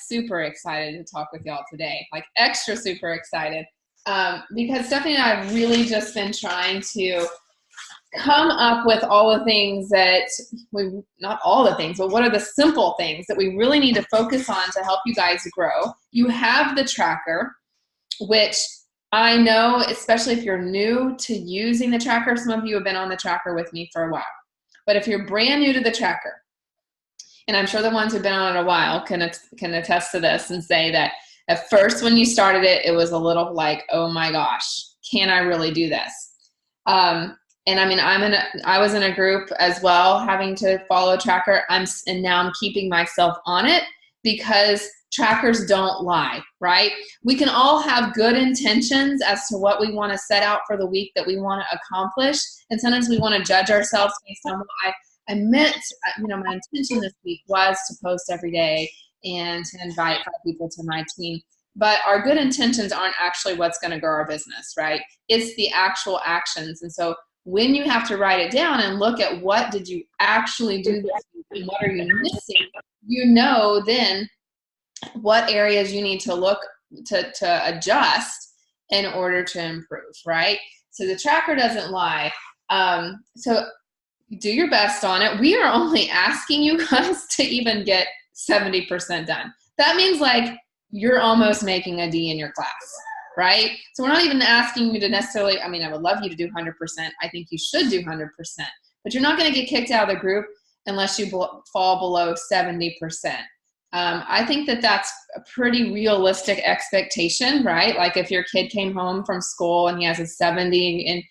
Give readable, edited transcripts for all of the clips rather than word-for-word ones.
super excited to talk with y'all today, like extra super excited, because Stephanie and I have really just been trying to come up with all the things that not all the things, but what are the simple things that we really need to focus on to help you guys grow. You have the tracker, which I know, especially if you're new to using the tracker, some of you have been on the tracker with me for a while. But if you're brand new to the tracker, and I'm sure the ones who've been on it a while can attest to this and say that at first when you started it, it was a little like, oh my gosh, can I really do this? And I mean, I was in a group as well, having to follow tracker. And now I'm keeping myself on it because trackers don't lie, right? We can all have good intentions as to what we want to set out for the week that we want to accomplish. And sometimes we want to judge ourselves based on what I meant, my intention this week was to post every day and to invite 5 people to my team. But our good intentions aren't actually what's going to grow our business, right? It's the actual actions. And so when you have to write it down and look at what did you actually do this week and what are you missing, then what areas you need to look to adjust in order to improve, right? So the tracker doesn't lie. So do your best on it. We are only asking you guys to even get 70% done. That means like you're almost making a D in your class, right? So we're not even asking you to necessarily, I would love you to do 100%. I think you should do 100%, but you're not going to get kicked out of the group unless you fall below 70%. I think that that's a pretty realistic expectation, right? Like if your kid came home from school and he has a 70 and,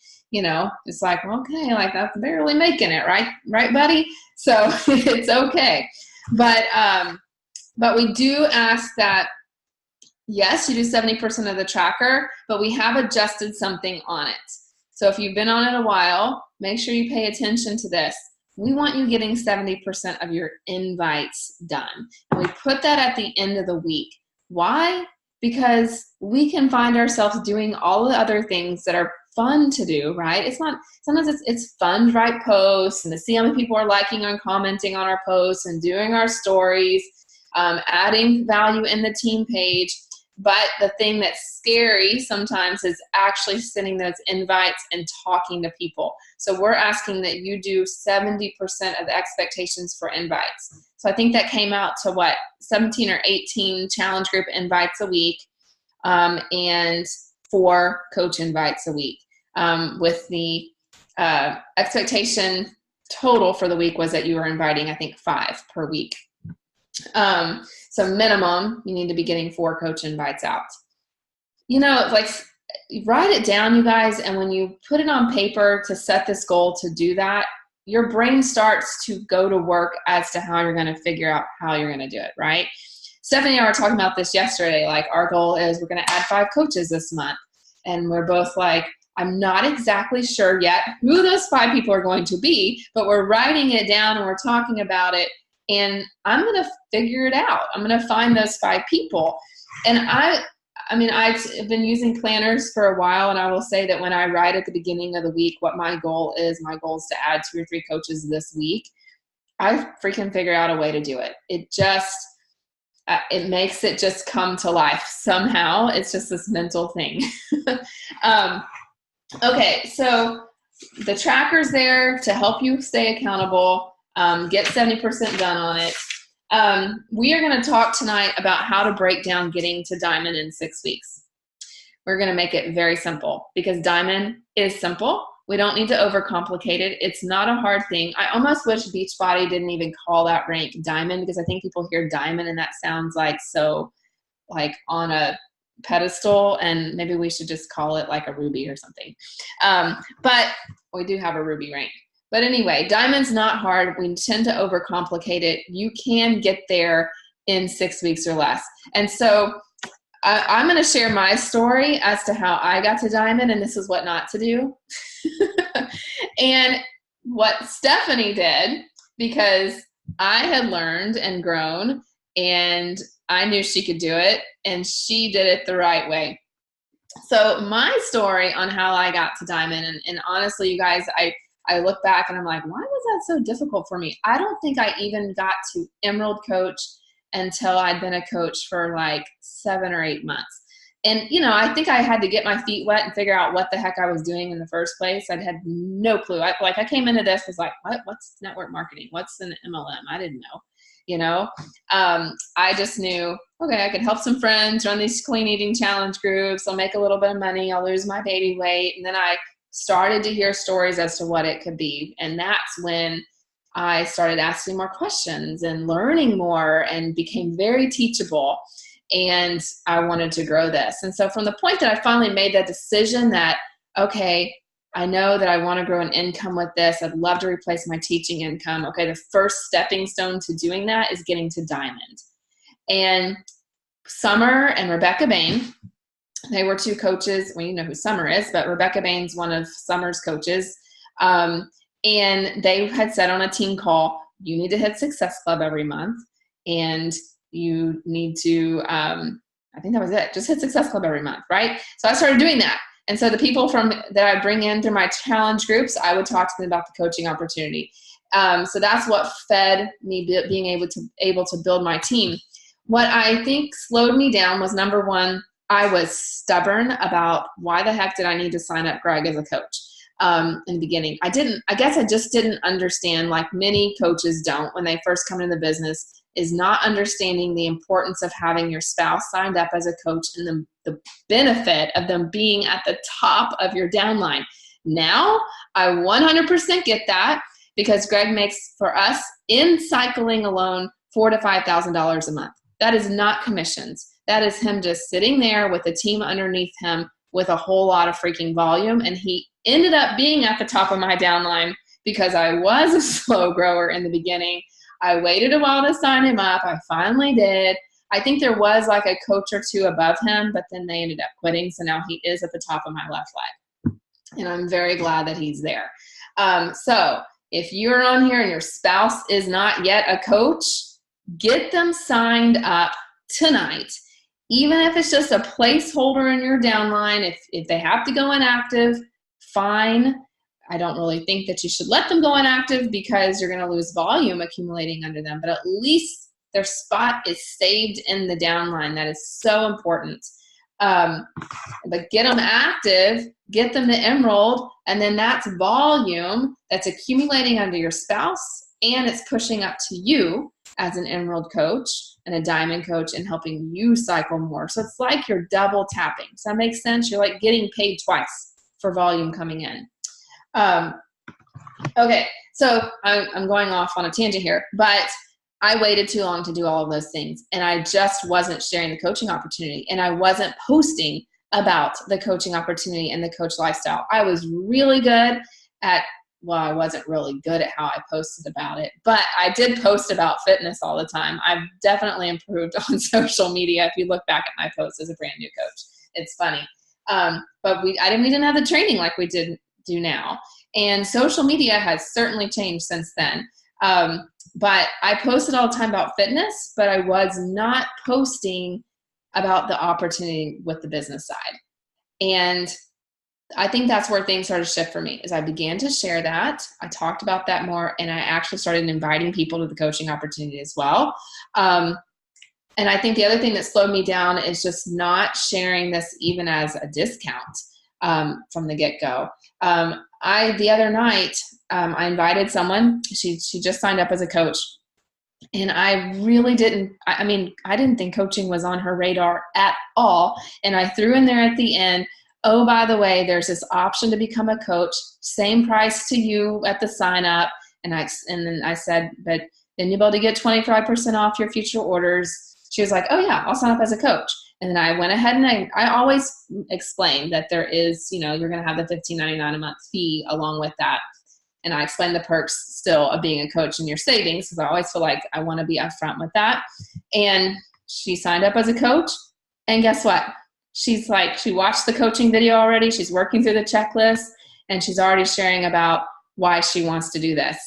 it's like, okay, like that's barely making it, right? Right, buddy? So it's okay. But we do ask that, yes, you do 70% of the tracker, but we have adjusted something on it. So if you've been on it a while, make sure you pay attention to this. We want you getting 70% of your invites done. And we put that at the end of the week. Why? Because we can find ourselves doing all the other things that are fun to do, right? Sometimes it's fun to write posts and to see how many people are liking and commenting on our posts and doing our stories, adding value in the team page. But the thing that's scary sometimes is actually sending those invites and talking to people. So we're asking that you do 70% of the expectations for invites. So I think that came out to 17 or 18 challenge group invites a week, and 4 coach invites a week. With the expectation total for the week was that you were inviting, I think, 5 per week. So minimum, you need to be getting 4 coach invites out. Like write it down, you guys, and when you put it on paper to set this goal to do that, your brain starts to go to work as to how you're going to figure out how you're going to do it, right? Stephanie and I were talking about this yesterday. Like our goal is we're going to add 5 coaches this month. And we're both like, I'm not exactly sure yet who those 5 people are going to be, but we're writing it down and we're talking about it. And I'm going to figure it out. I'm going to find those 5 people. And I've been using planners for a while, and I will say that when I write at the beginning of the week what my goal is to add 2 or 3 coaches this week, I freaking figure out a way to do it. It just, it makes it just come to life somehow. It's just this mental thing. Okay, so the tracker's there to help you stay accountable. Get 70% done on it. We are going to talk tonight about how to break down getting to Diamond in 6 weeks. We're going to make it very simple because Diamond is simple. We don't need to overcomplicate it. It's not a hard thing. I almost wish Beachbody didn't even call that rank Diamond, because I think people hear Diamond and that sounds like so like on a pedestal, and maybe we should just call it like a ruby or something. But we do have a ruby rank. But anyway, Diamond's not hard. We tend to overcomplicate it. You can get there in 6 weeks or less. And so I'm going to share my story as to how I got to Diamond, and this is what not to do. And what Stephanie did, because I had learned and grown, and I knew she could do it, and she did it the right way. So my story on how I got to Diamond, and honestly, you guys, I look back and I'm like, why was that so difficult for me? I don't think I even got to Emerald Coach until I'd been a coach for like 7 or 8 months. And, you know, I think I had to get my feet wet and figure out what the heck I was doing in the first place. I had no clue. I came into this, was like, what's network marketing? What's an MLM? I didn't know, you know. I just knew, okay, I could help some friends, run these clean eating challenge groups. I'll make a little bit of money. I'll lose my baby weight. And then I started to hear stories as to what it could be. And that's when I started asking more questions and learning more and became very teachable. And I wanted to grow this. And so from the point that I finally made that decision that, okay, I know that I want to grow an income with this. I'd love to replace my teaching income. Okay, the first stepping stone to doing that is getting to Diamond. And Summer and Rebecca Bain, they were two coaches. Well, you know who Summer is, but Rebecca Bain's one of Summer's coaches. And they had said on a team call, you need to hit Success Club every month. And you need to, I think that was it, just hit Success Club every month, right? So I started doing that. And so the people that I bring in through my challenge groups, I would talk to them about the coaching opportunity. So that's what fed me being able to build my team. What I think slowed me down was, number one, I was stubborn about why the heck did I need to sign up Greg as a coach in the beginning. I guess I just didn't understand, like many coaches don't when they first come into the business, is not understanding the importance of having your spouse signed up as a coach and the benefit of them being at the top of your downline. Now, I 100% get that, because Greg makes for us in cycling alone $4,000 to $5,000 a month. That is not commissions. That is him just sitting there with a team underneath him with a whole lot of freaking volume. And he ended up being at the top of my downline because I was a slow grower in the beginning. I waited a while to sign him up. I finally did. I think there was like a coach or two above him, but then they ended up quitting. So now he is at the top of my left leg. And I'm very glad that he's there. So if you're on here and your spouse is not yet a coach, get them signed up tonight. Even if it's just a placeholder in your downline, if they have to go inactive, fine. I don't really think that you should let them go inactive because you're going to lose volume accumulating under them, but at least their spot is saved in the downline. That is so important. But get them active, get them to Emerald, and then that's volume that's accumulating under your spouse, and it's pushing up to you as an Emerald coach and a Diamond coach and helping you cycle more. So it's like you're double tapping. Does that make sense? You're like getting paid twice for volume coming in. Okay, so I'm going off on a tangent here, but I waited too long to do all of those things, and I just wasn't sharing the coaching opportunity, and I wasn't posting about the coaching opportunity and the coach lifestyle. I was really good at, well, I wasn't really good at how I posted about it, but I did post about fitness all the time. I've definitely improved on social media if you look back at my posts as a brand new coach. It's funny. But we didn't have the training like we do now. And social media has certainly changed since then. But I posted all the time about fitness, but I was not posting about the opportunity with the business side. And I think that's where things started to shift for me, is I began to share that. I talked about that more, and I actually started inviting people to the coaching opportunity as well. And I think the other thing that slowed me down is just not sharing this even as a discount from the get-go. The other night, I invited someone. She just signed up as a coach. And I really didn't, I didn't think coaching was on her radar at all. And I threw in there at the end, oh, by the way, there's this option to become a coach, same price to you at the sign up. And then I said, but then you'll be able to get 25% off your future orders. She was like, oh yeah, I'll sign up as a coach. And then I went ahead and I always explained that there is, you're going to have the $15.99 a month fee along with that. And I explained the perks still of being a coach in your savings, because I always feel like I want to be upfront with that. And she signed up as a coach. And guess what? She's like, she watched the coaching video already. She's working through the checklist, and she's already sharing about why she wants to do this.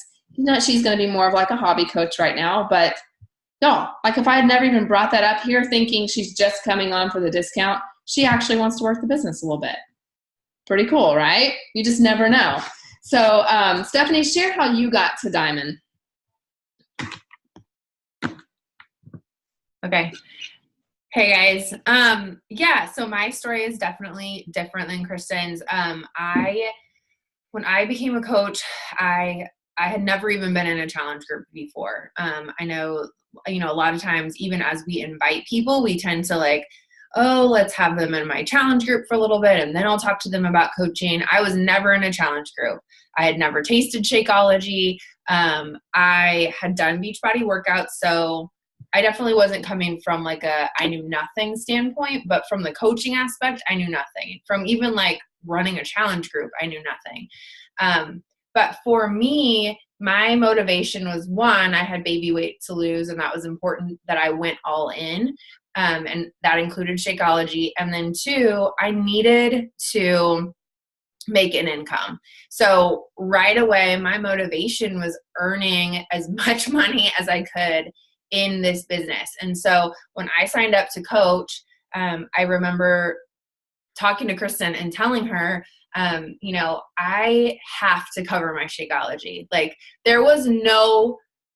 She's going to be more of like a hobby coach right now, but no, like if I had never even brought that up here thinking she's just coming on for the discount, she actually wants to work the business a little bit. Pretty cool, right? You just never know. So Stephanie, share how you got to Diamond. Okay. Hey guys. Yeah, so my story is definitely different than Kristen's. When I became a coach, I had never even been in a challenge group before. I know, a lot of times, even as we invite people, we tend to like, oh, let's have them in my challenge group for a little bit, and then I'll talk to them about coaching. I was never in a challenge group. I had never tasted Shakeology. I had done Beachbody workouts, so I definitely wasn't coming from like a I knew nothing standpoint, but from the coaching aspect, I knew nothing. From even like running a challenge group, I knew nothing. But for me, my motivation was, one, I had baby weight to lose, and that was important that I went all in. And that included Shakeology. And then two, I needed to make an income. So right away, my motivation was earning as much money as I could in this business. And so when I signed up to coach, I remember talking to Kristen and telling her, I have to cover my Shakeology. Like there was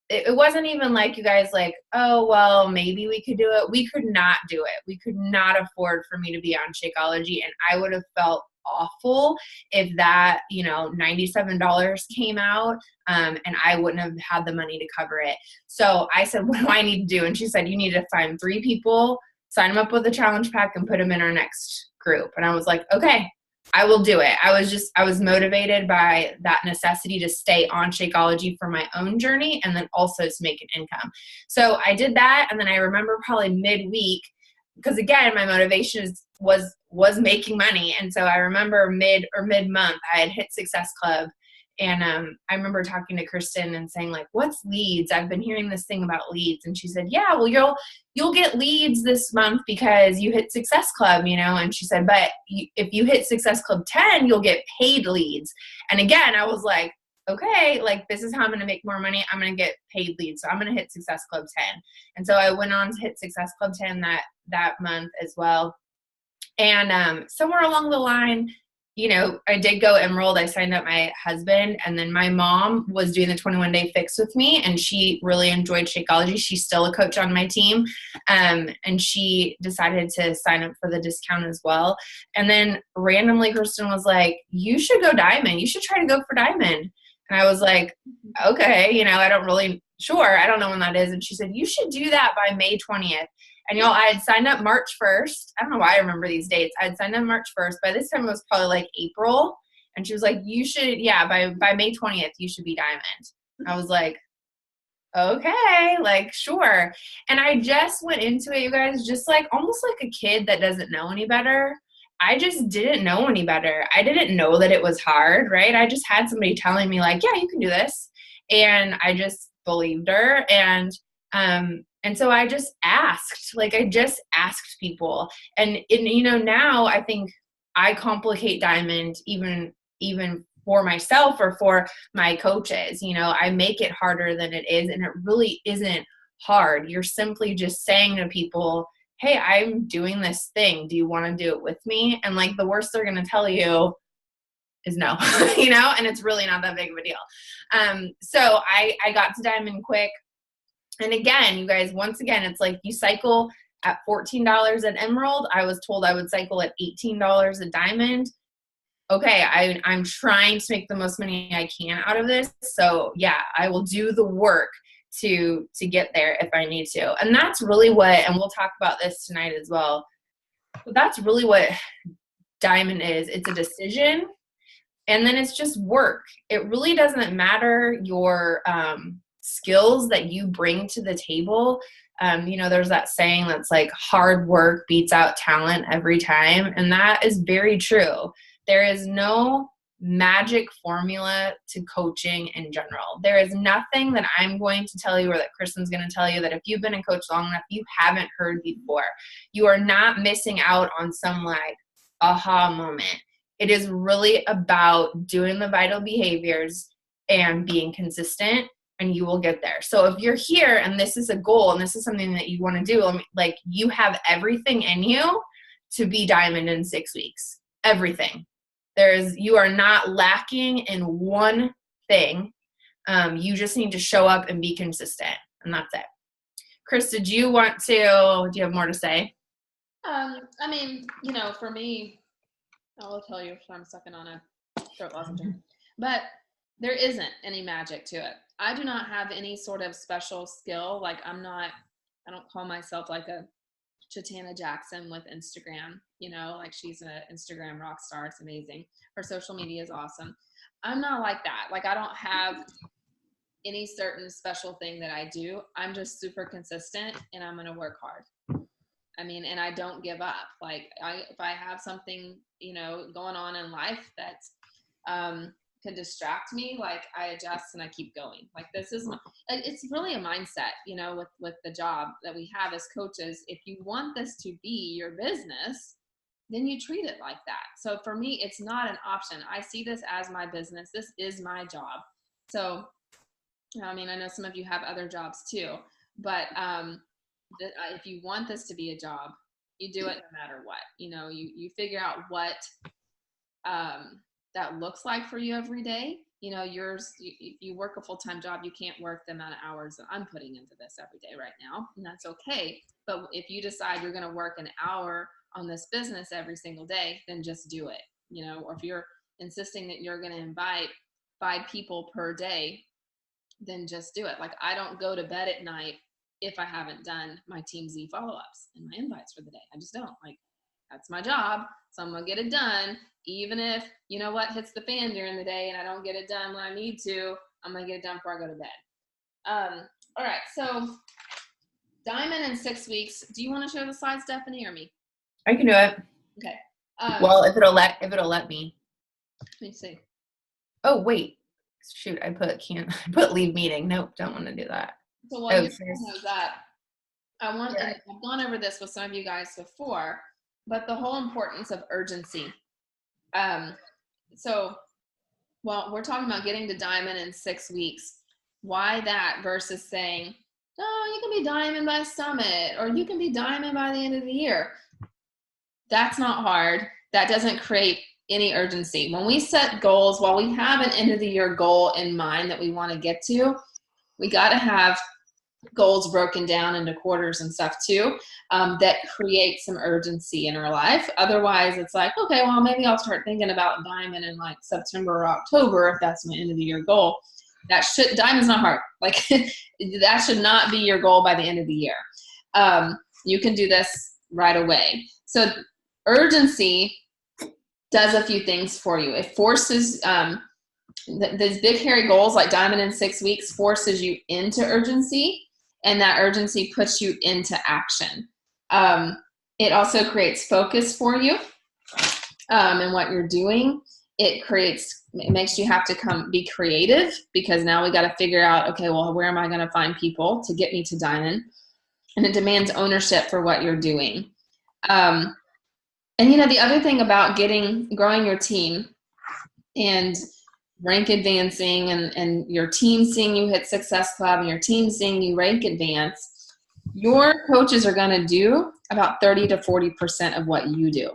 it wasn't even like you guys like, oh, well, maybe we could do it. We could not do it. We could not afford for me to be on Shakeology. And I would have felt awful if that, $97 came out and I wouldn't have had the money to cover it. So I said, what do I need to do? And she said, you need to find 3 people, sign them up with a challenge pack, and put them in our next group. And I was like, okay, I will do it. I was motivated by that necessity to stay on Shakeology for my own journey and then also to make an income. So I did that. And then I remember probably midweek, because again, my motivation was making money. And so I remember mid-month, I had hit Success Club. And I remember talking to Kristen and saying like, what's leads? I've been hearing this thing about leads. And she said, yeah, well, you'll get leads this month because you hit Success Club, And she said, but if you hit Success Club 10, you'll get paid leads. And again, I was like, okay, like this is how I'm going to make more money. I'm going to get paid leads. So I'm going to hit Success Club 10. And so I went on to hit Success Club 10 that month as well. And somewhere along the line, I did go Emerald. I signed up my husband, and then my mom was doing the 21-day fix with me, and she really enjoyed Shakeology. She's still a coach on my team, and she decided to sign up for the discount as well. And then randomly, Kristen was like, you should go Diamond. You should try to go for Diamond. And I was like, okay, I don't know when that is. And she said, you should do that by May 20th. And I had signed up March 1st. I don't know why I remember these dates. I had signed up March 1st. By this time, it was probably like April. And she was like, you should, by May 20th, you should be Diamond. I was like, okay, like, sure. And I just went into it, you guys, just like almost like a kid that doesn't know any better. I just didn't know any better. I didn't know that it was hard, right? I just had somebody telling me like, yeah, you can do this. And I just believed her. And so I just asked people. And now I think I complicate Diamond even for myself or for my coaches. I make it harder than it is, and it really isn't hard. You're simply just saying to people, hey, I'm doing this thing. Do you want to do it with me? And like the worst they're going to tell you is no, and it's really not that big of a deal. So I got to Diamond quick. And again, you guys, once again, it's like you cycle at $14 at Emerald. I was told I would cycle at $18 at Diamond. Okay, I'm trying to make the most money I can out of this. So yeah, I will do the work to get there if I need to. And that's really and we'll talk about this tonight as well, but that's really what Diamond is. It's a decision, and then it's just work. It really doesn't matter your skills that you bring to the table. There's that saying that's like hard work beats out talent every time. And that is very true. There is no magic formula to coaching in general. There is nothing that I'm going to tell you or that Kristen's going to tell you that if you've been a coach long enough, you haven't heard before. You are not missing out on some like aha moment. It is really about doing the vital behaviors and being consistent, and you will get there. So if you're here and this is a goal and this is something that you want to do, like you have everything in you to be Diamond in 6 weeks. Everything. You are not lacking in one thing. You just need to show up and be consistent, and that's it. Krista, do you have more to say? I mean, for me, I will tell you, I'm sucking on a throat lozenge, but there isn't any magic to it. I do not have any sort of special skill. Like I don't call myself like a Chatana Jackson with Instagram, like she's an Instagram rock star. It's amazing. Her social media is awesome. I'm not like that. Like I don't have any certain special thing that I do. I'm just super consistent and I'm going to work hard. I mean, and I don't give up. Like if I have something, going on in life that can distract me, like I adjust and I keep going. Like it's really a mindset, with the job that we have as coaches. If you want this to be your business, then you treat it like that. So for me, it's not an option. I see this as my business. This is my job. So, I mean, I know some of you have other jobs too, but if you want this to be a job, you do it no matter what. You figure out what that looks like for you every day. If you work a full-time job, you can't work the amount of hours that I'm putting into this every day right now, and that's okay. But if you decide you're going to work an hour on this business every single day, then just do it. Or if you're insisting that you're going to invite 5 people per day, then just do it. Like I don't go to bed at night if I haven't done my Team Z follow-ups and my invites for the day. I just don't. Like that's my job. So I'm going to get it done. Even if, what hits the fan during the day and I don't get it done when I need to, I'm going to get it done before I go to bed. All right. So Diamond in 6 weeks. Do you want to show the slides, Stephanie, or me? I can do it. Okay. Well, if it'll let me. Let me see. Oh, wait. Shoot, I put leave meeting. Nope, don't want to do that. So while you know that, I've gone over this with some of you guys before, but the whole importance of urgency. So we're talking about getting to Diamond in 6 weeks. Why that versus saying, oh, you can be Diamond by Summit, or you can be Diamond by the end of the year. That's not hard. That doesn't create any urgency. When we set goals, while we have an end of the year goal in mind that we want to get to, we got to have goals broken down into quarters and stuff too, that create some urgency in our life. Otherwise it's like, okay, well, maybe I'll start thinking about Diamond in like September or October if that's my end of the year goal. Diamond's not hard. Like that should not be your goal by the end of the year. You can do this right away. So urgency does a few things for you. It forces these big hairy goals like Diamond in 6 weeks forces you into urgency, and that urgency puts you into action. It also creates focus for you in what you're doing. It makes you have to be creative, because now we got to figure out, okay, well, where am I going to find people to get me to Diamond? And it demands ownership for what you're doing. And the other thing about growing your team and rank advancing and your team seeing you hit Success Club and your team seeing you rank advance, your coaches are going to do about 30 to 40% of what you do.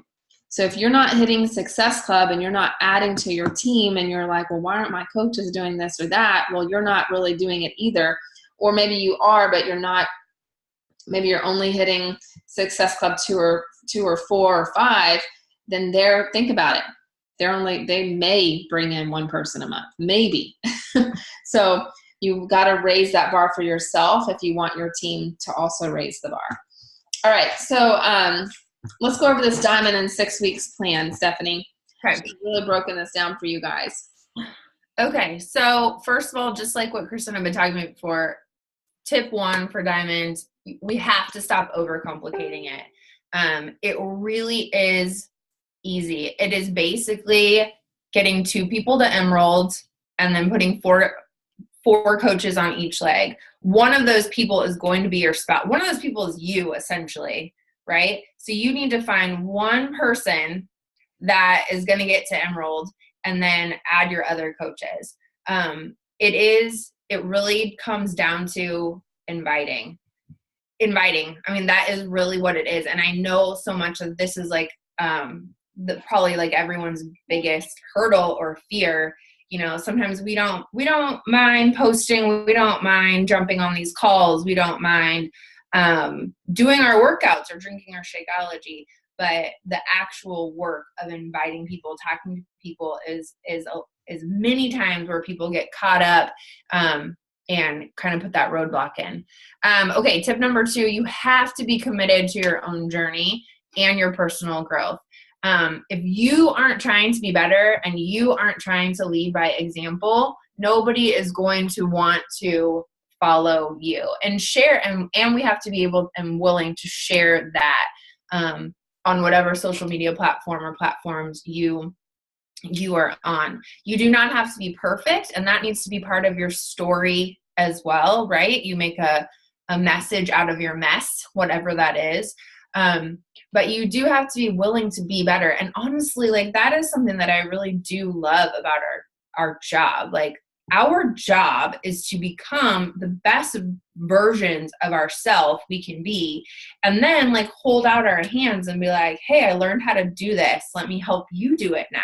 So if you're not hitting Success Club and you're not adding to your team and you're like, well, why aren't my coaches doing this or that? Well, you're not really doing it either. Or maybe you are, but you're not. Maybe you're only hitting Success Club 2 or 4 or 5, then think about it. They may bring in one person a month, maybe. So you've got to raise that bar for yourself if you want your team to also raise the bar. All right. So let's go over this Diamond in 6 weeks plan, Stephanie. Okay. I've really broken this down for you guys. Okay. So first of all, just like what Kristen and I have been talking about before, tip 1 for Diamond, we have to stop overcomplicating it. It really is easy. It is basically getting 2 people to Emerald and then putting 4 coaches on each leg. One of those people is going to be your spouse. One of those people is you, essentially, right? So you need to find one person that is going to get to Emerald and then add your other coaches. It really comes down to inviting. I mean, that is really what it is. And I know so much of this is like probably like everyone's biggest hurdle or fear. Sometimes we don't mind posting. We don't mind jumping on these calls. We don't mind doing our workouts or drinking our Shakeology. But the actual work of inviting people, talking to people is many times where people get caught up and kind of put that roadblock in. Okay, tip number 2, you have to be committed to your own journey and your personal growth. If you aren't trying to be better and you aren't trying to lead by example, nobody is going to want to follow you and share. And we have to be able and willing to share that on whatever social media platform or platforms you are on. You do not have to be perfect, and that needs to be part of your story as well, right? You make a message out of your mess, whatever that is. But you do have to be willing to be better. And honestly, like, that is something that I really do love about our job. Like, our job is to become the best versions of ourselves we can be, and then like hold out our hands and be like, hey, I learned how to do this. Let me help you do it now.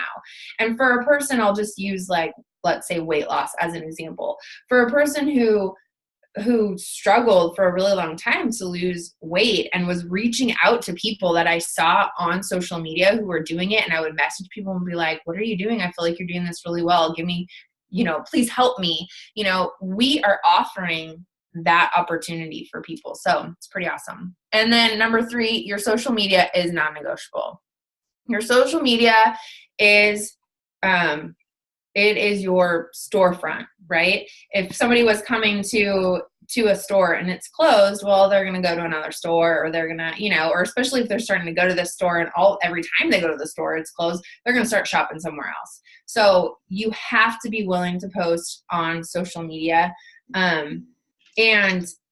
And for a person, I'll just use like, let's say weight loss as an example. For a person who struggled for a really long time to lose weight and was reaching out to people that I saw on social media who were doing it, and I would message people and be like, what are you doing? I feel like you're doing this really well. Give me, please help me. We are offering that opportunity for people. So it's pretty awesome. And then number 3, your social media is non-negotiable. Your social media is, it is your storefront, right? If somebody was coming to a store and it's closed, well, they're going to go to another store, or they're going to, or especially if they're starting to go to this store and every time they go to the store, it's closed, they're going to start shopping somewhere else. So you have to be willing to post on social media. And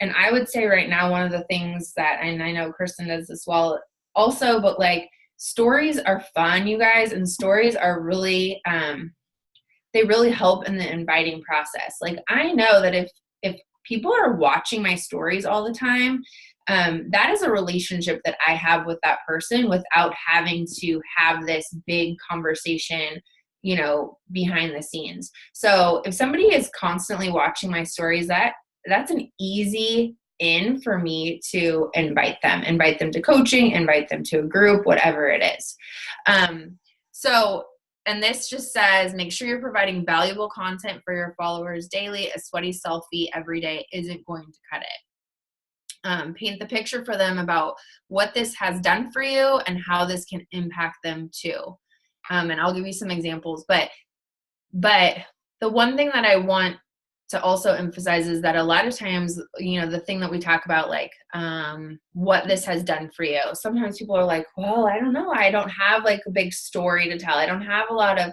I would say right now, one of the things that, and I know Kristen does this well also, but like, stories are fun, you guys, and stories are really, they really help in the inviting process. Like, I know that if people are watching my stories all the time, that is a relationship that I have with that person without having to have this big conversation, behind the scenes. So if somebody is constantly watching my stories, that's an easy in for me to invite them to coaching, invite them to a group, whatever it is. And this just says, make sure you're providing valuable content for your followers daily. A sweaty selfie every day isn't going to cut it. Paint the picture for them about what this has done for you and how this can impact them too. And I'll give you some examples, but the one thing that I want to also emphasize is that a lot of times, the thing that we talk about, like, what this has done for you. Sometimes people are like, well, I don't know. I don't have like a big story to tell. I don't have a lot of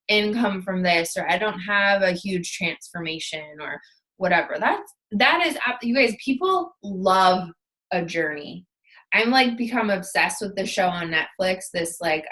income from this, or I don't have a huge transformation or whatever. That is, you guys, people love a journey. I'm like become obsessed with the show on Netflix, this like,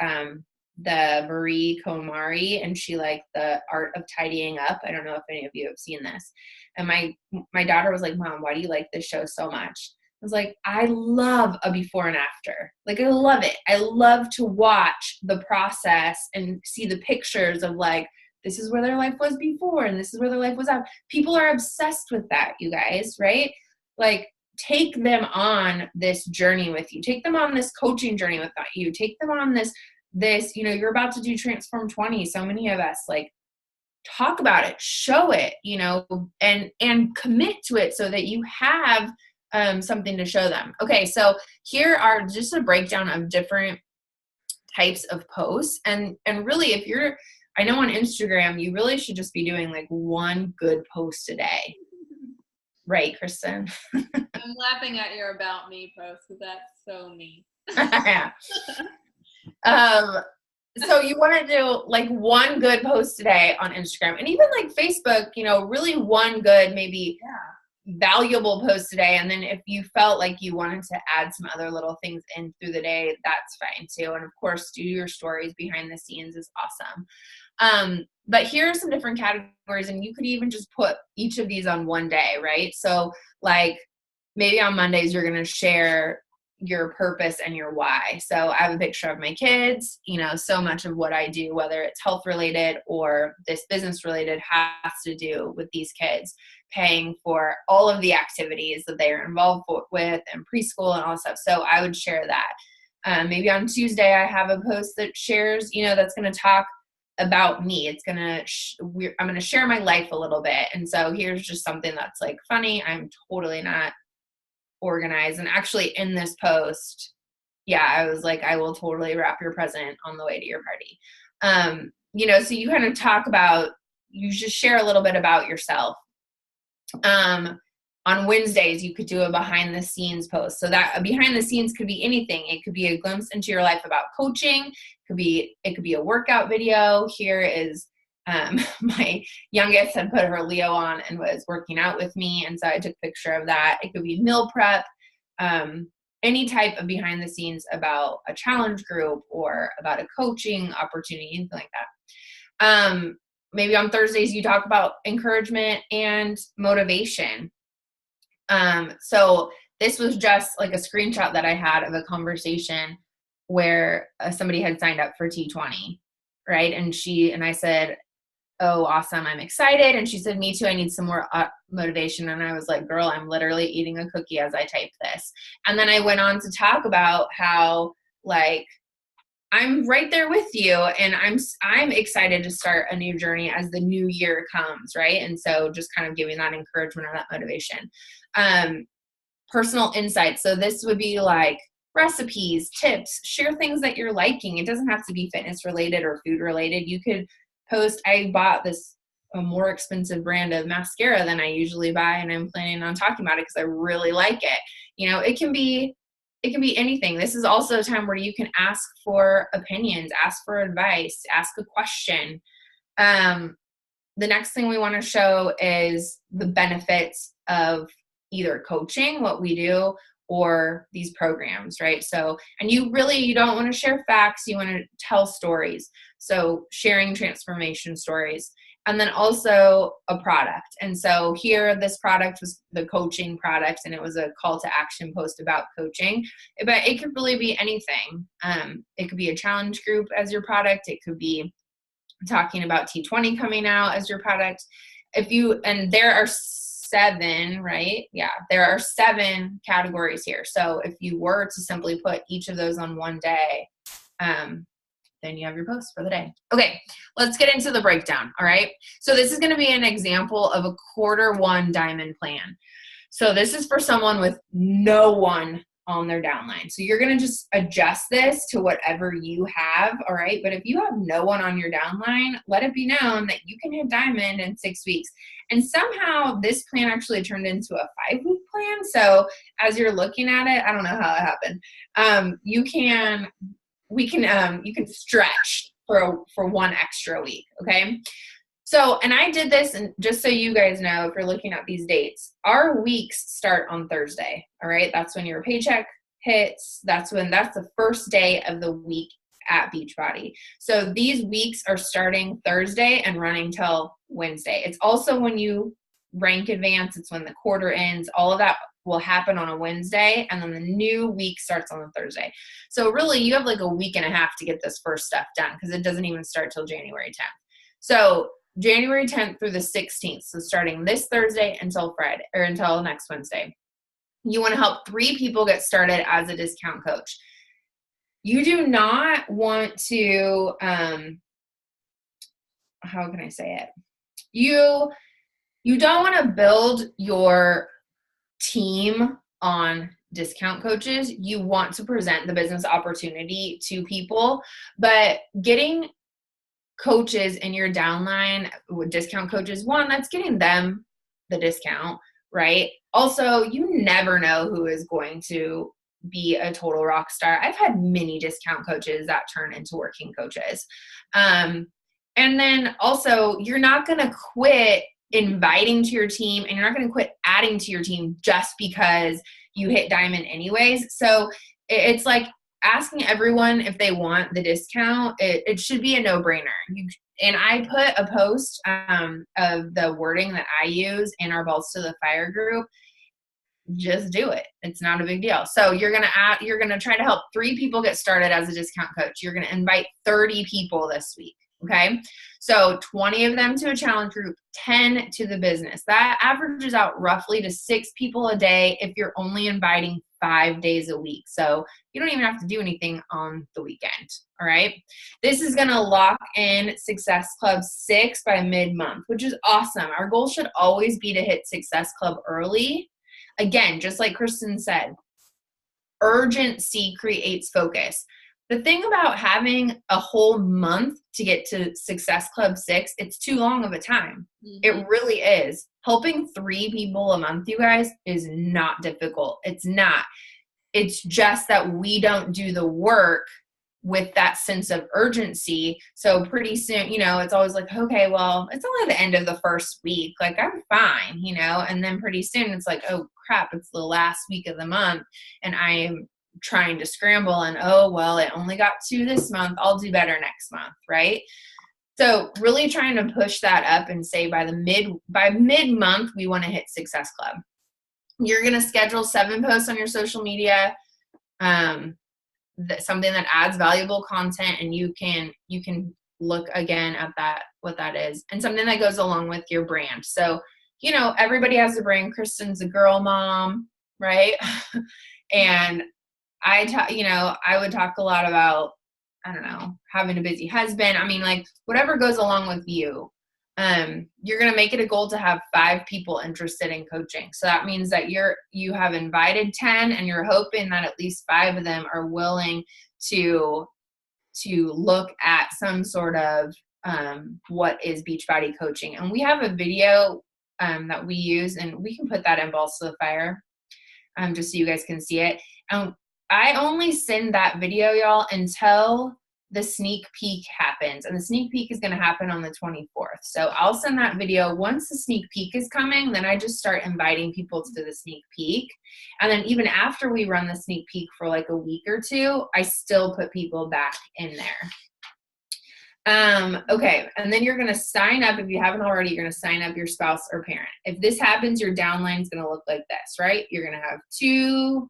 the Marie Kombari, and she like the art of tidying up. I don't know if any of you have seen this. And my daughter was like, Mom, why do you like this show so much? I was like, I love a before and after. Like, I love it. I love to watch the process and see the pictures of like, this is where their life was before and this is where their life was after. People are obsessed with that, you guys, right? Like, take them on this journey with you. Take them on this coaching journey with you. Take them on this, you're about to do Transform 20. So many of us, like, talk about it, show it, and commit to it so that you have something to show them. Okay. So here are just a breakdown of different types of posts. And really, I know on Instagram, you really should just be doing like one good post a day. Right, Kristen? I'm laughing at your About Me post because that's so me. Yeah. So you want to do like one good post today on Instagram, and even like Facebook, really one good, maybe valuable post today. And then if you felt like you wanted to add some other little things in through the day, that's fine too. And of course, do your stories behind the scenes is awesome. But here are some different categories, and you could even just put each of these on one day, right? So like maybe on Mondays, you're going to share your purpose and your why. So I have a picture of my kids. So much of what I do, whether it's health related or this business related, has to do with these kids, paying for all of the activities that they are involved with and preschool and all stuff. So I would share that. Maybe on Tuesday I have a post that shares, that's going to talk about me. It's going to, I'm going to share my life a little bit. And so here's just something that's like funny. I'm totally not organized. And actually in this post, I was like, I will totally wrap your present on the way to your party. So you kind of talk about, you just share a little bit about yourself. On Wednesdays, you could do a behind the scenes post. So that behind the scenes could be anything. It could be a glimpse into your life about coaching. It could be a workout video. Here is my youngest had put her Leo on and was working out with me. And so I took a picture of that. It could be meal prep, any type of behind the scenes about a challenge group or about a coaching opportunity, anything like that. Maybe on Thursdays, you talk about encouragement and motivation. So this was just like a screenshot that I had of a conversation where somebody had signed up for T20, right? And I said, oh, awesome, I'm excited. And she said, me too, I need some more motivation. And I was like, girl, I'm literally eating a cookie as I type this. And then I went on to talk about how, like, I'm right there with you, and I'm excited to start a new journey as the new year comes, right? And so just kind of giving that encouragement or that motivation. Personal insights. So this would be like recipes, tips, share things that you're liking. It doesn't have to be fitness related or food related. You could post, I bought a more expensive brand of mascara than I usually buy, and I'm planning on talking about it because I really like it. It can be anything. This is also a time where you can ask for opinions, ask for advice, ask a question. The next thing we want to show is the benefits of either coaching, what we do, or these programs, right? So, and you don't want to share facts, you want to tell stories. So sharing transformation stories. And then also a product. And so here, this product was the coaching product, and it was a call to action post about coaching, but it could really be anything. It could be a challenge group as your product. It could be talking about T20 coming out as your product. And there are 7, right? Yeah, there are 7 categories here. So if you were to simply put each of those on one day, then you have your post for the day. Okay, let's get into the breakdown, all right? So this is gonna be an example of a Q1 diamond plan. So this is for someone with no one on their downline. So you're gonna just adjust this to whatever you have, all right? But if you have no one on your downline, let it be known that you can hit diamond in 6 weeks. And somehow this plan actually turned into a 5-week plan. So as you're looking at it, I don't know how it happened. You can stretch for one extra week, okay? So, and I did this, and just so you guys know, if you're looking at these dates, our weeks start on Thursday, all right? That's when your paycheck hits. That's the first day of the week at Beachbody. So these weeks are starting Thursday and running till Wednesday. It's also when you rank advance, it's when the quarter ends, all of that will happen on a Wednesday, and then the new week starts on a Thursday. So really, you have like a week and a half to get this first stuff done, because it doesn't even start till January 10th. So January 10th through the 16th, so starting this Thursday until Friday, or until next Wednesday, you want to help 3 people get started as a discount coach. You do not want to, how can I say it? You don't want to build your team on discount coaches. You want to present the business opportunity to people, but getting coaches in your downline with discount coaches, one, that's getting them the discount, right? Also, you never know who is going to be a total rock star. I've had many discount coaches that turn into working coaches. And then also, you're not going to quit inviting to your team, and you're not going to quit adding to your team just because you hit diamond anyways. So it's like asking everyone if they want the discount. It should be a no-brainer. And I put a post of the wording that I use in our Balls to the Fire group. just do it. It's not a big deal. So you're going to try to help 3 people get started as a discount coach. You're going to invite 30 people this week. Okay. So 20 of them to a challenge group, 10 to the business. That averages out roughly to 6 people a day if you're only inviting 5 days a week. So you don't even have to do anything on the weekend. All right. This is going to lock in Success Club 6 by mid-month, which is awesome. Our goal should always be to hit Success Club early. Again, just like Kristen said, urgency creates focus. The thing about having a whole month to get to Success Club 6, it's too long of a time. It really is. Helping 3 people a month, you guys, is not difficult. It's not. It's just that we don't do the work with that sense of urgency. So pretty soon, it's always like, okay, well, it's only the end of the first week. Like, I'm fine, and then pretty soon it's like, oh crap, it's the last week of the month and I am trying to scramble and, oh, well, it only got 2 this month. I'll do better next month. Right. So really trying to push that up and say by mid-month, we want to hit Success Club. You're going to schedule 7 posts on your social media. Something that adds valuable content, and you can look again at that, what that is, and something that goes along with your brand. So, everybody has a brand. Kristen's a girl mom, right? And I would talk a lot about, I don't know, having a busy husband. I mean, like, whatever goes along with you. You're going to make it a goal to have 5 people interested in coaching. So that means that you have invited 10 and you're hoping that at least 5 of them are willing to look at some sort of, what is Beachbody coaching. And we have a video, that we use, and we can put that in Balls to the Fire, just so you guys can see it. I only send that video, y'all, until the sneak peek happens, and the sneak peek is going to happen on the 24th. So I'll send that video once the sneak peek is coming. Then I just start inviting people to the sneak peek. And then even after we run the sneak peek for like a week or 2, I still put people back in there. Okay. And then you're going to sign up. If you haven't already, you're going to sign up your spouse or parent. If this happens, your downline is going to look like this, right? You're going to have 2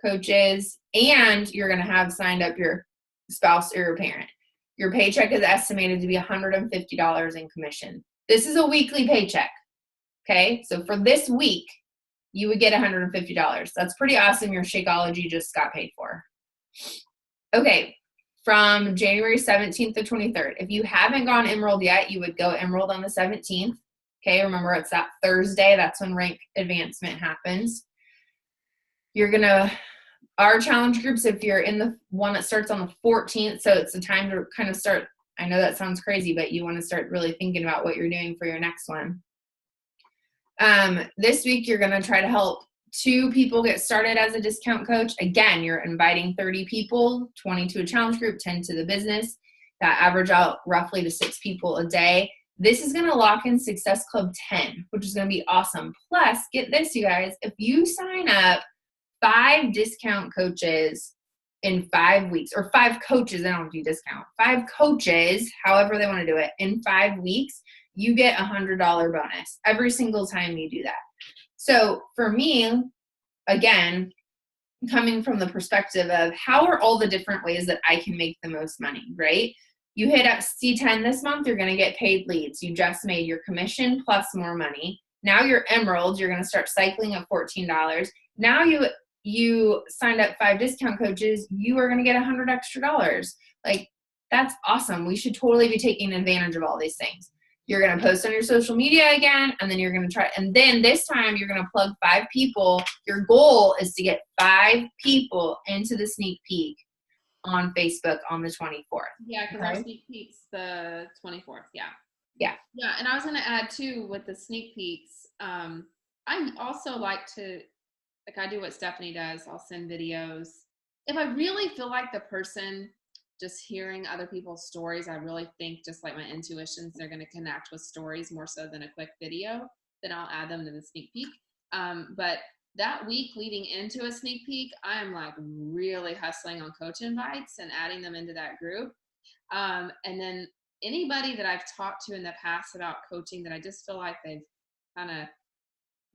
coaches, and you're going to have signed up your spouse or your parent. Your paycheck is estimated to be $150 in commission. This is a weekly paycheck. Okay. So for this week, you would get $150. That's pretty awesome. Your Shakeology just got paid for. Okay. From January 17th to 23rd. If you haven't gone Emerald yet, you would go Emerald on the 17th. Okay. Remember, it's that Thursday. That's when rank advancement happens. Our challenge groups, if you're in the one that starts on the 14th, so it's the time to kind of start. I know that sounds crazy, but you want to start really thinking about what you're doing for your next one. This week, you're going to try to help 2 people get started as a discount coach. Again, you're inviting 30 people, 20 to a challenge group, 10 to the business. That average out roughly to 6 people a day. This is going to lock in Success Club 10, which is going to be awesome. Plus, get this, you guys, if you sign up 5 discount coaches in 5 weeks, or 5 coaches, I don't do discount, 5 coaches, however they want to do it, in 5 weeks, you get $100 bonus every single time you do that. So for me, again, coming from the perspective of how are all the different ways that I can make the most money, right? You hit up C10 this month, you're going to get paid leads. You just made your commission plus more money. Now you're Emerald, you're going to start cycling at $14. Now you signed up 5 discount coaches, you are going to get $100 extra. Like, that's awesome. We should totally be taking advantage of all these things. You're going to post on your social media again, and then you're going to try, and then this time you're going to plug 5 people. Your goal is to get 5 people into the sneak peek on Facebook on the 24th. Yeah, because our sneak peek's the 24th. Yeah. Yeah. Yeah, and I was going to add too with the sneak peeks. I also like to, like, I do what Stephanie does. I'll send videos. If I really feel like the person, just hearing other people's stories, I really think, just like my intuitions, they're going to connect with stories more so than a quick video, then I'll add them to the sneak peek. But that week leading into a sneak peek, I'm like really hustling on coach invites and adding them into that group. And then anybody that I've talked to in the past about coaching that I just feel like they've kind of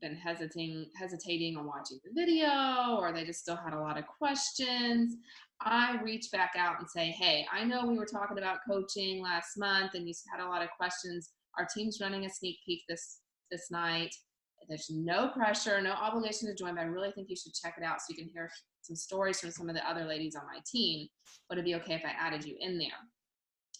been hesitating on watching the video, or they just still had a lot of questions, I reach back out and say, hey, I know we were talking about coaching last month and you had a lot of questions. Our team's running a sneak peek this night. There's no pressure, no obligation to join, but I really think you should check it out so you can hear some stories from some of the other ladies on my team. Would it be okay if I added you in there?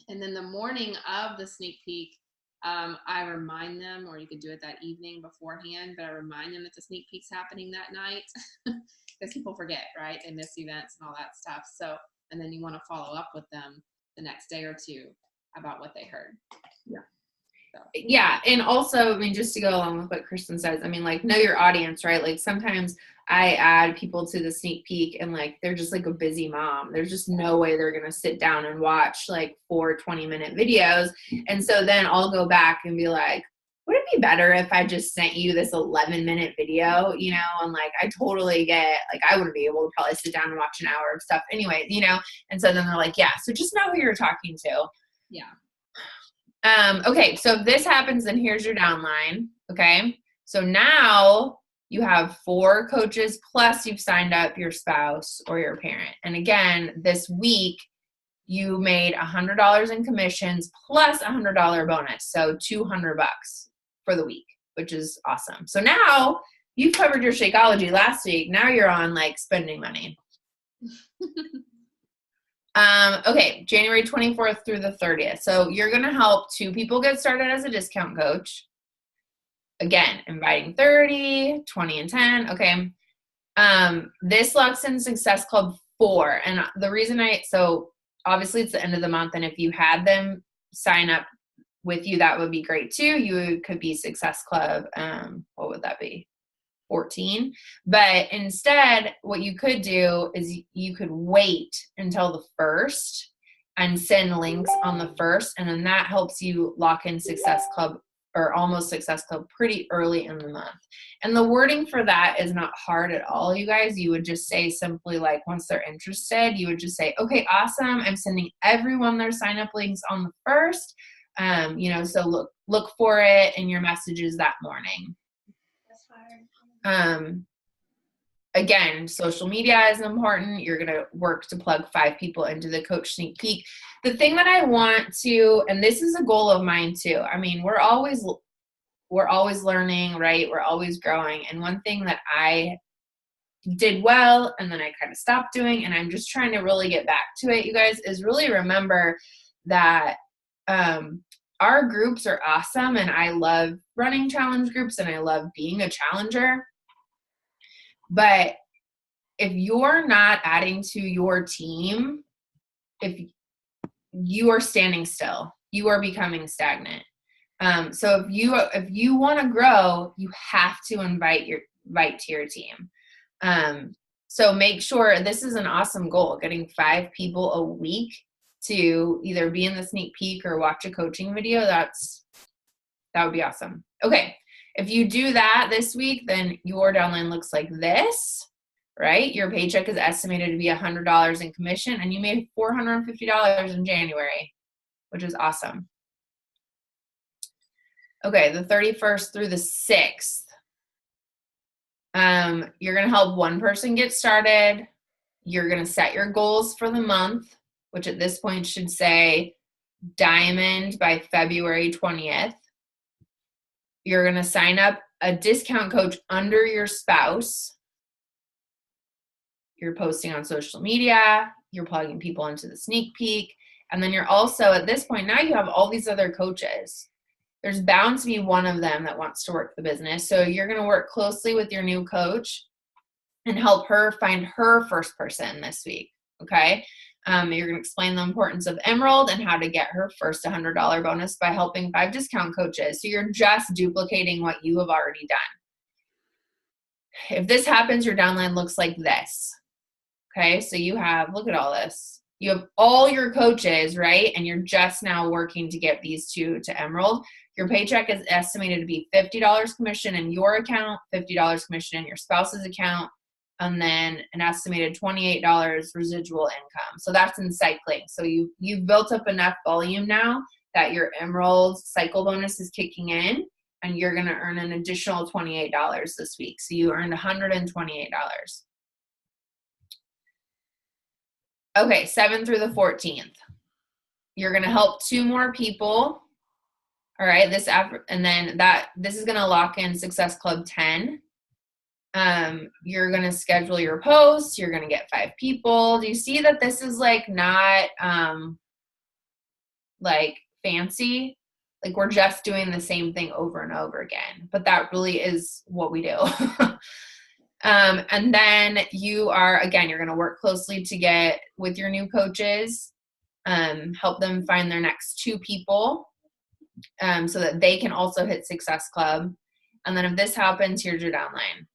And then the morning of the sneak peek, I remind them, or you could do it that evening beforehand, but I remind them that the sneak peek's happening that night because people forget, right? They miss events and all that stuff. So, and then you want to follow up with them the next day or two about what they heard. Yeah. So. Yeah. And also, I mean, just to go along with what Kristen says, I mean, like, know your audience, right? Like sometimes I add people to the sneak peek and like, they're just like a busy mom. There's just no way they're going to sit down and watch like 4 20-minute videos. And so then I'll go back and be like, would it be better if I just sent you this 11-minute video, you know? And like, I totally get, like, I wouldn't be able to probably sit down and watch an hour of stuff anyway, you know? And so then they're like, yeah, so just know who you're talking to. Yeah. Okay, so if this happens, then here's your downline, okay? So now you have 4 coaches, plus you've signed up your spouse or your parent. And again, this week, you made $100 in commissions plus $100 bonus, so $200 for the week, which is awesome. So now you've covered your Shakeology last week. Now you're on, like, spending money. Okay, January 24th through the 30th. So you're going to help 2 people get started as a discount coach. Again, inviting 30, 20, and 10. Okay. This locks in Success Club 4. And the reason so obviously it's the end of the month. And if you had them sign up with you, that would be great too. You could be Success Club. What would that be? 14. But instead, what you could do is you could wait until the 1st and send links on the 1st. And then that helps you lock in Success Club or almost Success Club pretty early in the month. And the wording for that is not hard at all, you guys. You would just say simply, like, once they're interested, you would just say, okay, awesome. I'm sending everyone their sign up links on the 1st. You know, so look for it in your messages that morning. Again, social media is important. You're going to work to plug 5 people into the coach sneak peek. The thing that I want to, and this is a goal of mine too. I mean, we're always learning, right? We're always growing. And one thing that I did well, and then I kind of stopped doing, and I'm just trying to really get back to it, you guys, is really remember that, our groups are awesome. And I love running challenge groups and I love being a challenger. But if you're not adding to your team, if you are standing still, you are becoming stagnant. So if you want to grow, you have to invite to your team. So make sure, this is an awesome goal, getting 5 people a week to either be in the sneak peek or watch a coaching video. That would be awesome. Okay. If you do that this week, then your downline looks like this, right? Your paycheck is estimated to be $100 in commission, and you made $450 in January, which is awesome. Okay, the 31st through the 6th. You're going to help 1 person get started. You're going to set your goals for the month, which at this point should say diamond by February 20th. You're going to sign up a discount coach under your spouse. You're posting on social media. You're plugging people into the sneak peek. And then you're also, at this point, now you have all these other coaches. There's bound to be one of them that wants to work the business. So you're going to work closely with your new coach and help her find her first person this week. Okay. You're going to explain the importance of Emerald and how to get her first $100 bonus by helping 5 discount coaches. So you're just duplicating what you have already done. If this happens, your downline looks like this. Okay, so you have, look at all this. You have all your coaches, right? And you're just now working to get these 2 to Emerald. Your paycheck is estimated to be $50 commission in your account, $50 commission in your spouse's account, and then an estimated $28 residual income. So that's in cycling. So you've built up enough volume now that your Emerald cycle bonus is kicking in, and you're going to earn an additional $28 this week. So you earned $128. Okay, 7th through the 14th. You're going to help 2 more people. All right, this is going to lock in Success Club 10. You're going to schedule your posts. You're going to get 5 people. Do you see that this is like not like fancy? Like we're just doing the same thing over and over again, but that really is what we do. And then you're going to work closely to get with your new coaches, help them find their next 2 people, so that they can also hit Success Club. And then if this happens, here's your downline,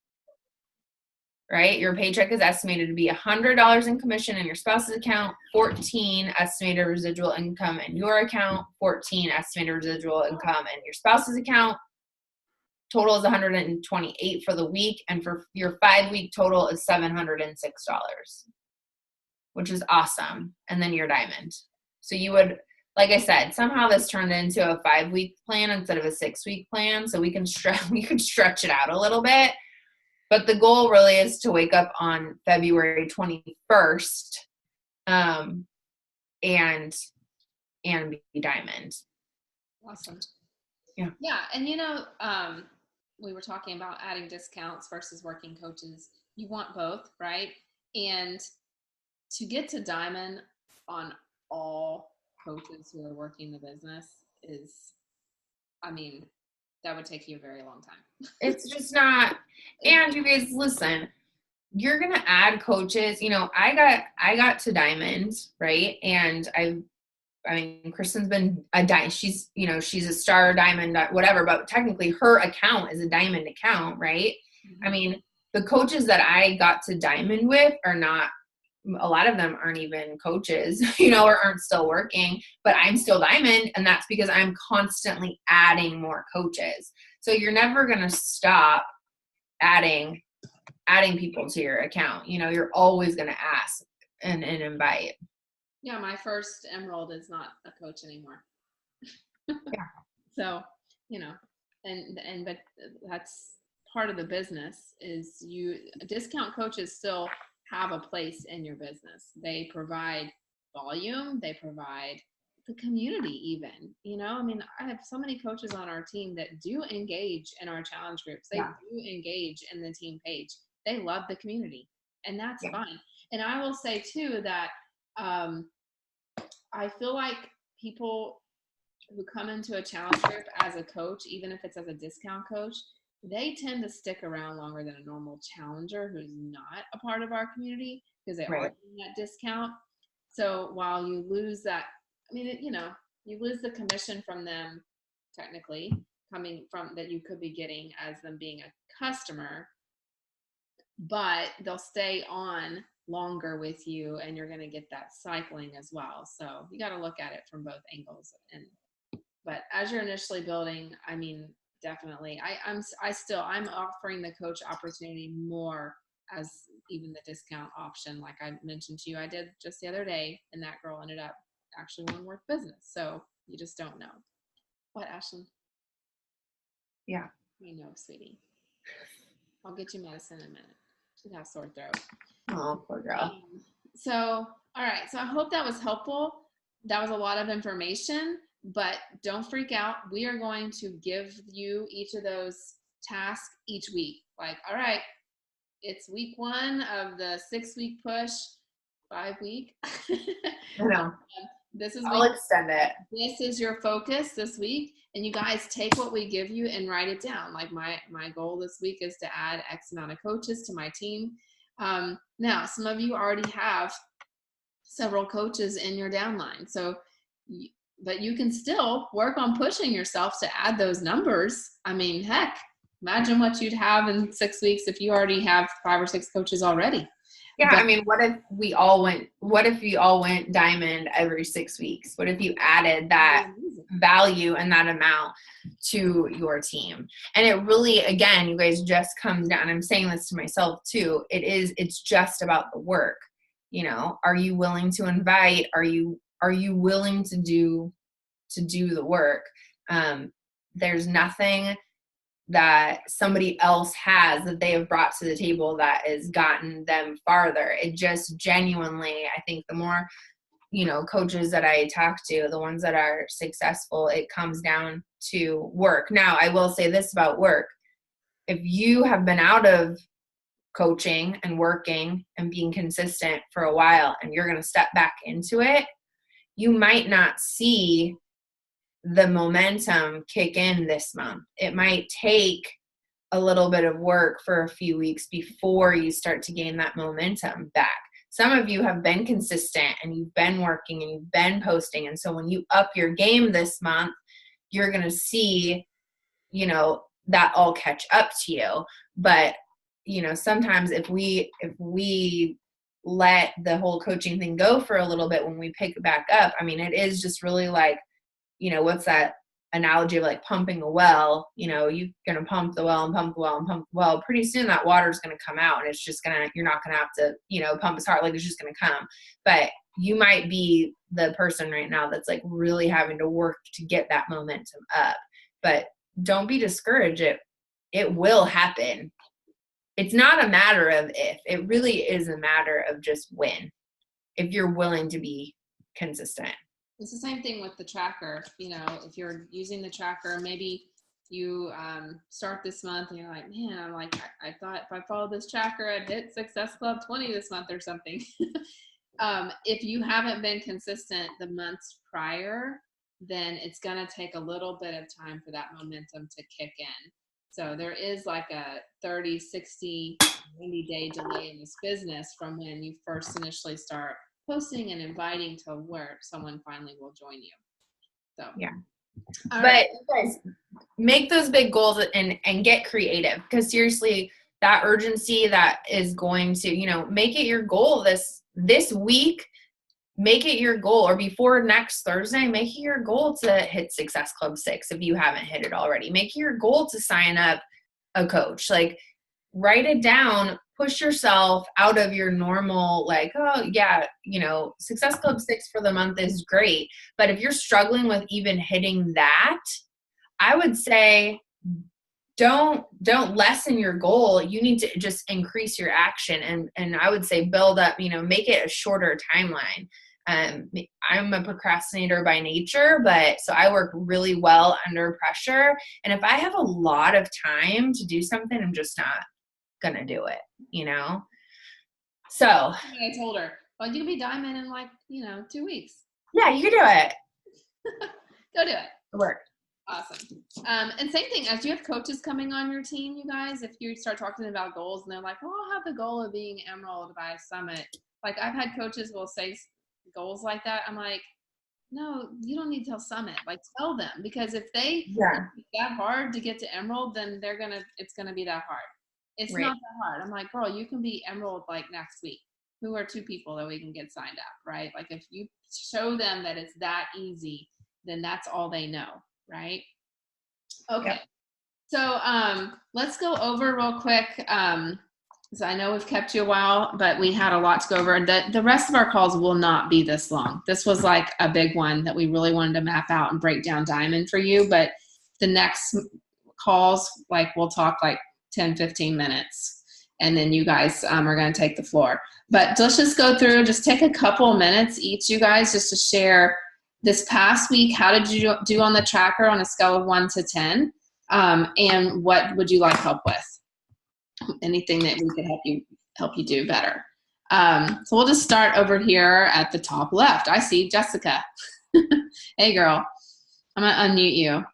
right? Your paycheck is estimated to be $100 in commission in your spouse's account, 14 estimated residual income in your account, 14 estimated residual income in your spouse's account. Total is $128 for the week, and for your 5-week total is $706, which is awesome. And then your diamond. So you would, like I said, somehow this turned into a 5-week plan instead of a 6-week plan, so we can stretch it out a little bit. But the goal really is to wake up on February 21st, and be diamond. Awesome. Yeah. Yeah, and we were talking about adding discounts versus working coaches. You want both, right? And to get to diamond on all coaches who are working the business that would take you a very long time. It's just not. And you guys, listen, you're going to add coaches. I got to diamond, right? And Kristen's been a diamond. She's a star diamond, whatever, but technically her account is a diamond account, right? Mm-hmm. The coaches that I got to diamond with are not, a lot of them aren't even coaches, or aren't still working, but I'm still diamond. And that's because I'm constantly adding more coaches. So you're never going to stop adding people to your account. You're always going to ask and invite. Yeah, my first Emerald is not a coach anymore. Yeah. So, but that's part of the business is discount coaches still have a place in your business. They provide volume, they provide the community even, I have so many coaches on our team that do engage in our challenge groups. They do engage in the team page. They love the community, and that's fine. And I will say too that I feel like people who come into a challenge group as a coach, even if it's as a discount coach, they tend to stick around longer than a normal challenger who's not a part of our community because they are getting that discount. So while you lose that, you lose the commission from them technically coming from that you could be getting as them being a customer, but they'll stay on longer with you and you're going to get that cycling as well. So you got to look at it from both angles. But as you're initially building, definitely I'm offering the coach opportunity more as even the discount option. Like I mentioned to you, I did just the other day, and that girl ended up actually wanting work business. So you just don't know. What, Ashlyn? Yeah. I know, sweetie. I'll get you medicine in a minute. She'd have sore throat. Oh, poor girl. So, all right. So I hope that was helpful. That was a lot of information, but don't freak out. We are going to give you each of those tasks each week. Like, all right, it's week 1 of the 6-week push, 5-week. I know. I'll extend it. This is your focus this week. And you guys take what we give you and write it down. Like my goal this week is to add X amount of coaches to my team. Now, some of you already have several coaches in your downline. But you can still work on pushing yourself to add those numbers. Heck, imagine what you'd have in 6 weeks if you already have 5 or 6 coaches already. Yeah, what if we all went diamond every 6 weeks? What if you added that value and that amount to your team? And it really, again, you guys, just comes down, I'm saying this to myself too, it's just about the work. Are you willing to invite? Are you willing to do the work? There's nothing that somebody else has that they have brought to the table that has gotten them farther. It just genuinely, I think the more, coaches that I talk to, the ones that are successful, it comes down to work. Now, I will say this about work. If you have been out of coaching and working and being consistent for a while and you're going to step back into it, you might not see the momentum kick in this month. It might take a little bit of work for a few weeks before you start to gain that momentum back. Some of you have been consistent and you've been working and you've been posting. And so when you up your game this month, you're going to see, that all catch up to you. But, sometimes if we let the whole coaching thing go for a little bit, when we pick it back up, I mean, it is just really like, what's that analogy of like pumping a well? You're going to pump the well and pump the well and pump the well. Pretty soon that water's going to come out and it's just you're not going to have to, pump as hard. Like it's just going to come. But you might be the person right now that's like really having to work to get that momentum up. But don't be discouraged. It will happen. It's not a matter of if. It really is a matter of just when, if you're willing to be consistent. It's the same thing with the tracker. If you're using the tracker, maybe you start this month and you're like, man, I thought if I followed this tracker, I'd hit Success Club 20 this month or something. If you haven't been consistent the months prior, then it's going to take a little bit of time for that momentum to kick in. So there is like a 30, 60, 90-day delay in this business from when you first initially start posting and inviting to where someone finally will join you. So yeah. All but right. You guys, make those big goals and get creative, because seriously, that urgency that is going to, make it your goal this week. Make it your goal, or before next Thursday, make it your goal to hit Success Club 6 if you haven't hit it already. Make it your goal to sign up a coach. Like, write it down, push yourself out of your normal, like, oh yeah, Success Club 6 for the month is great. But if you're struggling with even hitting that, I would say don't lessen your goal. You need to just increase your action. And I would say build up, make it a shorter timeline. I'm a procrastinator by nature, but so I work really well under pressure. And if I have a lot of time to do something, I'm just not going to do it, So I told her, well, you can be diamond in 2 weeks. Yeah, you can do it. Go do it. It worked. Awesome. And same thing, as you have coaches coming on your team, you guys, if you start talking about goals and they're like, oh, I'll have the goal of being Emerald by Summit. Like, I've had coaches will say goals like that. I'm like, no, you don't need to tell Summit. Like, tell them, because if they it's that hard to get to Emerald, then it's gonna be that hard. It's not that hard. I'm like, girl, you can be Emerald like next week. Who are 2 people that we can get signed up, right? Like, if you show them that it's that easy, then that's all they know. Right? Okay. Yep. So let's go over real quick. So I know we've kept you a while, but we had a lot to go over. The rest of our calls will not be this long. This was like a big one that we really wanted to map out and break down diamond for you. But the next calls, we'll talk 10, 15 minutes. And then you guys are going to take the floor. But let's just go through, just take a couple minutes each, you guys, just to share this past week. How did you do on the tracker on a scale of 1 to 10? And what would you like help with? Anything that we could help you do better. So we'll just start over here at the top left. I see Jessica. Hey, girl. I'm going to unmute you.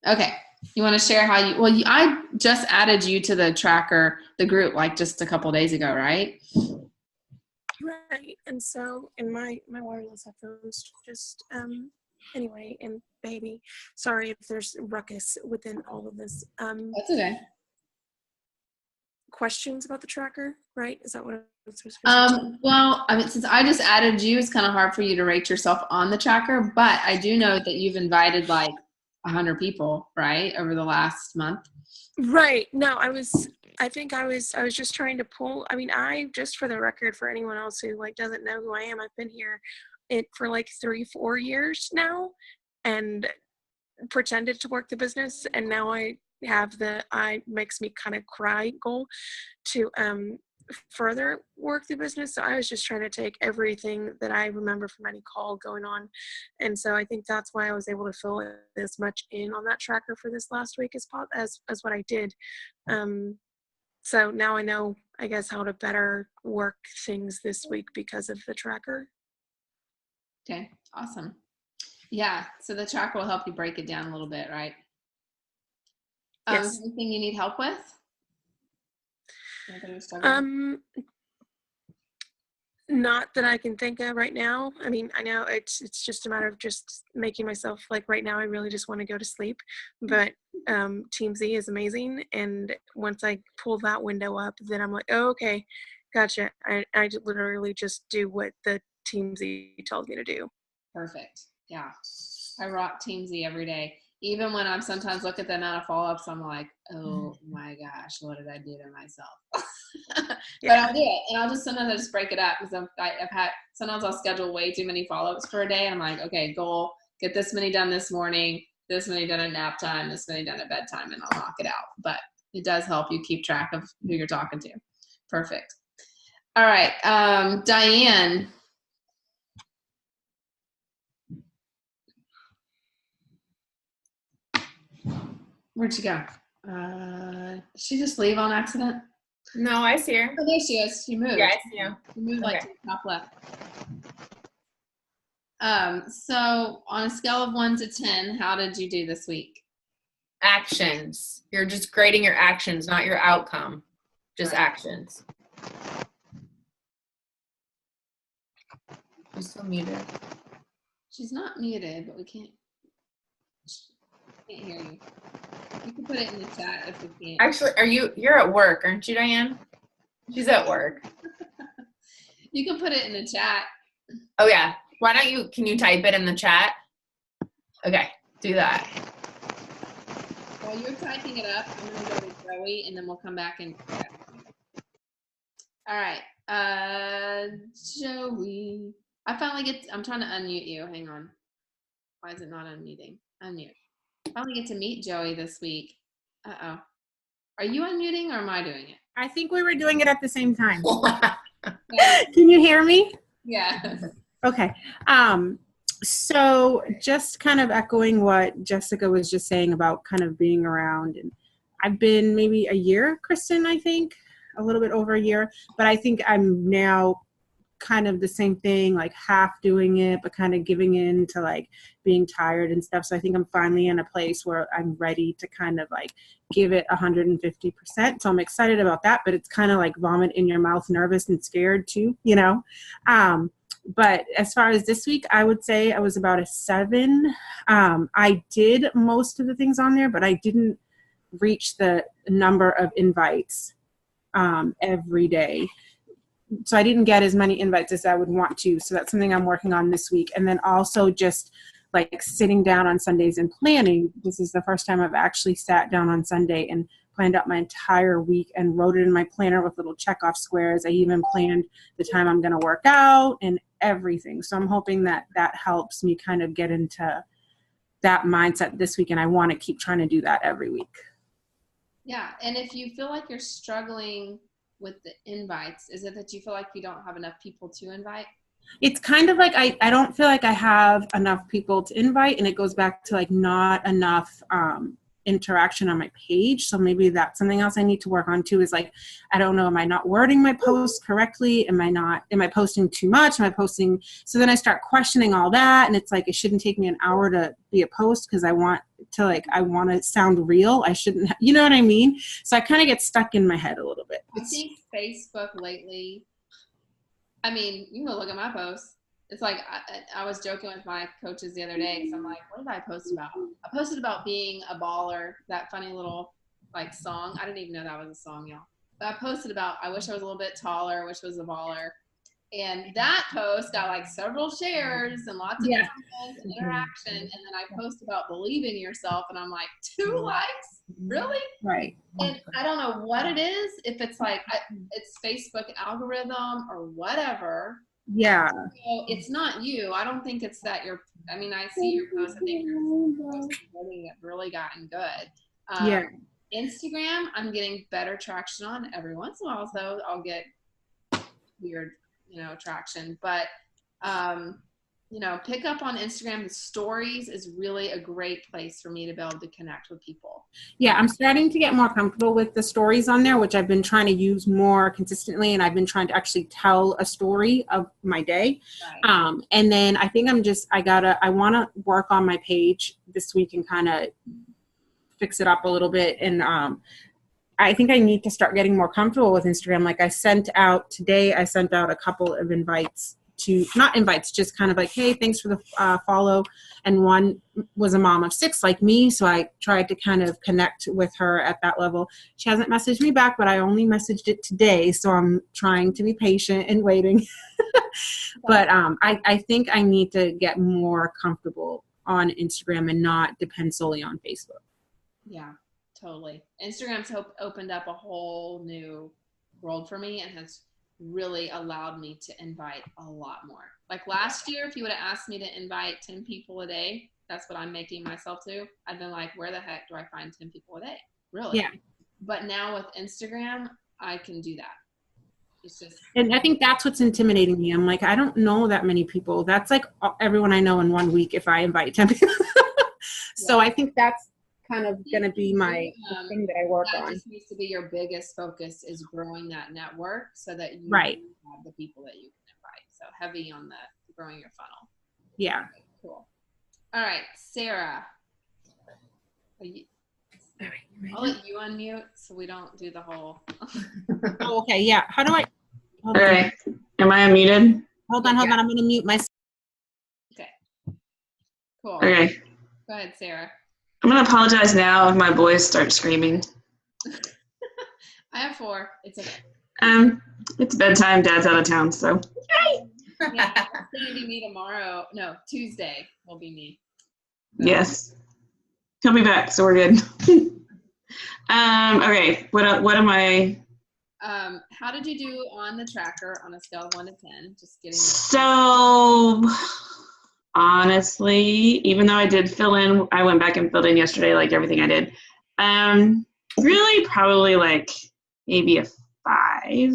Okay. You want to share how I just added you to the tracker, the group, just a couple days ago, right? Right. And so in my wireless headphones just anyway, and baby, sorry if there's ruckus within all of this. That's okay. Questions about the tracker, right? Is that what I'm supposed to well, I mean, since I just added you, it's kind of hard for you to rate yourself on the tracker, but I do know that you've invited 100 people, right, over the last month. Right. No, I was just trying to pull. I mean, just for the record, for anyone else who doesn't know who I am, I've been here for 3-4 years now. and pretended to work the business, and now I have the makes me kind of cry goal to further work the business. So I was just trying to take everything that I remember from any call going on, and so I think that's why I was able to fill as much in on that tracker for this last week as what I did. So now I know, I guess, how to better work things this week because of the tracker. Okay, awesome. Yeah, so the tracker will help you break it down a little bit, right? Yes. Anything you need help with? Not that I can think of right now. I mean, I know it's just a matter of just making myself, like right now I really just want to go to sleep, but Team Z is amazing, and once I pull that window up, then I'm like, oh, okay, gotcha. I literally just do what the Team Z tells me to do. Perfect. Yeah, I rock Team Z every day. Even when I'm sometimes look at the amount of follow-ups, I'm like, oh my gosh, what did I do to myself? But I'll do it, and I'll just sometimes I just break it up because I've had sometimes I'll schedule way too many follow-ups for a day, and I'm like, okay, goal, get this many done this morning, this many done at nap time, this many done at bedtime, and I'll knock it out. But it does help you keep track of who you're talking to. Perfect. All right, Diane. Where'd she go? Did she just leave on accident? No, I see her. Oh, there she is. She moved. Yeah, I see you. She moved like to the top left. So on a scale of 1 to 10, how did you do this week? Actions. You're just grading your actions, not your outcome. Just actions. She's still muted. She's not muted, but we can't hear you. You can put it in the chat if we can. Actually, you're at work, aren't you, Diane? She's at work. You can put it in the chat. Oh yeah. Can you type it in the chat? Okay, do that. While you're typing it up, I'm gonna go to Joey and then we'll come back and all right. Joey. I'm trying to unmute you. Hang on. Why is it not unmuting? Unmute. I finally get to meet Joey this week. Uh-oh. Are you unmuting or am I doing it? I think we were doing it at the same time. Yeah. Can you hear me? Yeah. Okay. So just kind of echoing what Jessica was just saying about kind of being around. And I've been maybe a year, Kristen, I think, a little bit over a year. But I think I'm now kind of the same thing, like half doing it, but kind of giving in to like being tired and stuff. So I think I'm finally in a place where I'm ready to kind of like give it 150%. So I'm excited about that, but it's kind of like vomit in your mouth, nervous and scared too, you know? But as far as this week, I would say I was about a 7. I did most of the things on there, but I didn't reach the number of invites every day. So I didn't get as many invites as I would want to. So that's something I'm working on this week. And then also just like sitting down on Sundays and planning. This is the first time I've actually sat down on Sunday and planned out my entire week and wrote it in my planner with little checkoff squares. I even planned the time I'm going to work out and everything. So I'm hoping that that helps me kind of get into that mindset this week. And I want to keep trying to do that every week. Yeah. And if you feel like you're struggling with the invites, is it that you feel like you don't have enough people to invite? It's kind of like I don't feel like I have enough people to invite, and it goes back to like not enough interaction on my page. So maybe that's something else I need to work on too, is like, I don't know, am I not wording my post correctly? Am I posting too much? Am I posting? So then I start questioning all that, and it's like, it shouldn't take me an hour to be a post because I want to sound real. I shouldn't, you know what I mean? So I kind of get stuck in my head a little bit. I think Facebook lately, I mean, you can go look at my posts. It's like, I was joking with my coaches the other day because I'm like, what did I post about? I posted about being a baller, that funny little like song. I didn't even know that was a song, y'all. But I posted about, I wish I was a little bit taller, wish I was a baller. And that post got like several shares and lots of comments and interaction. And then I post about believing in yourself, and I'm like, 2 likes? Really? Right. And I don't know what it is, if it's like it's Facebook algorithm or whatever, Yeah. So it's not you. I don't think it's that you're, I mean, I see your posts. I think your posts have really gotten good. Yeah. Instagram, I'm getting better traction on. Every once in a while, though, I'll get weird, traction. But, pick up on Instagram. The stories is really a great place for me to be able to connect with people. Yeah, I'm starting to get more comfortable with the stories on there, which I've been trying to use more consistently, and I've been trying to actually tell a story of my day. Right. And then I think I want to work on my page this week and kind of fix it up a little bit. And I think I need to start getting more comfortable with Instagram. Like I sent out a couple of invites not invites, just kind of like, hey, thanks for the follow. And one was a mom of 6 like me. So I tried to kind of connect with her at that level. She hasn't messaged me back, but I only messaged it today. So I'm trying to be patient and waiting. But I think I need to get more comfortable on Instagram and not depend solely on Facebook. Yeah, totally. Instagram's opened up a whole new world for me and has really allowed me to invite a lot more. Like last year, if you would have asked me to invite 10 people a day, that's what I'm making myself to. I've been like, where the heck do I find 10 people a day? Really? Yeah. But now with Instagram, I can do that. It's just. And I think that's what's intimidating me. I'm like, I don't know that many people. That's like everyone I know in 1 week if I invite 10 people. So I think that's kind of going to be my thing that I work on. That just needs to be your biggest focus, is growing that network so that you have the people that you can invite. So heavy on the growing your funnel. Yeah. Okay, cool. All right, Sarah. I'll let you unmute so we don't do the whole. Oh, okay. Yeah. How do I? All right. Am I unmuted? Hold on. I'm going to mute myself. Okay. Cool. Okay. Go ahead, Sarah. I'm going to apologize now if my boys start screaming. I have 4. It's okay. It's bedtime. Dad's out of town, so. Yay! Yeah, it's going to be me tomorrow. No, Tuesday will be me. So. Yes. He'll be back, so we're good. Okay. What am I? How did you do on the tracker on a scale of 1 to 10? Just getting. So, honestly, even though I did fill in, I went back and filled in yesterday, like everything I did. Really, probably like maybe a 5,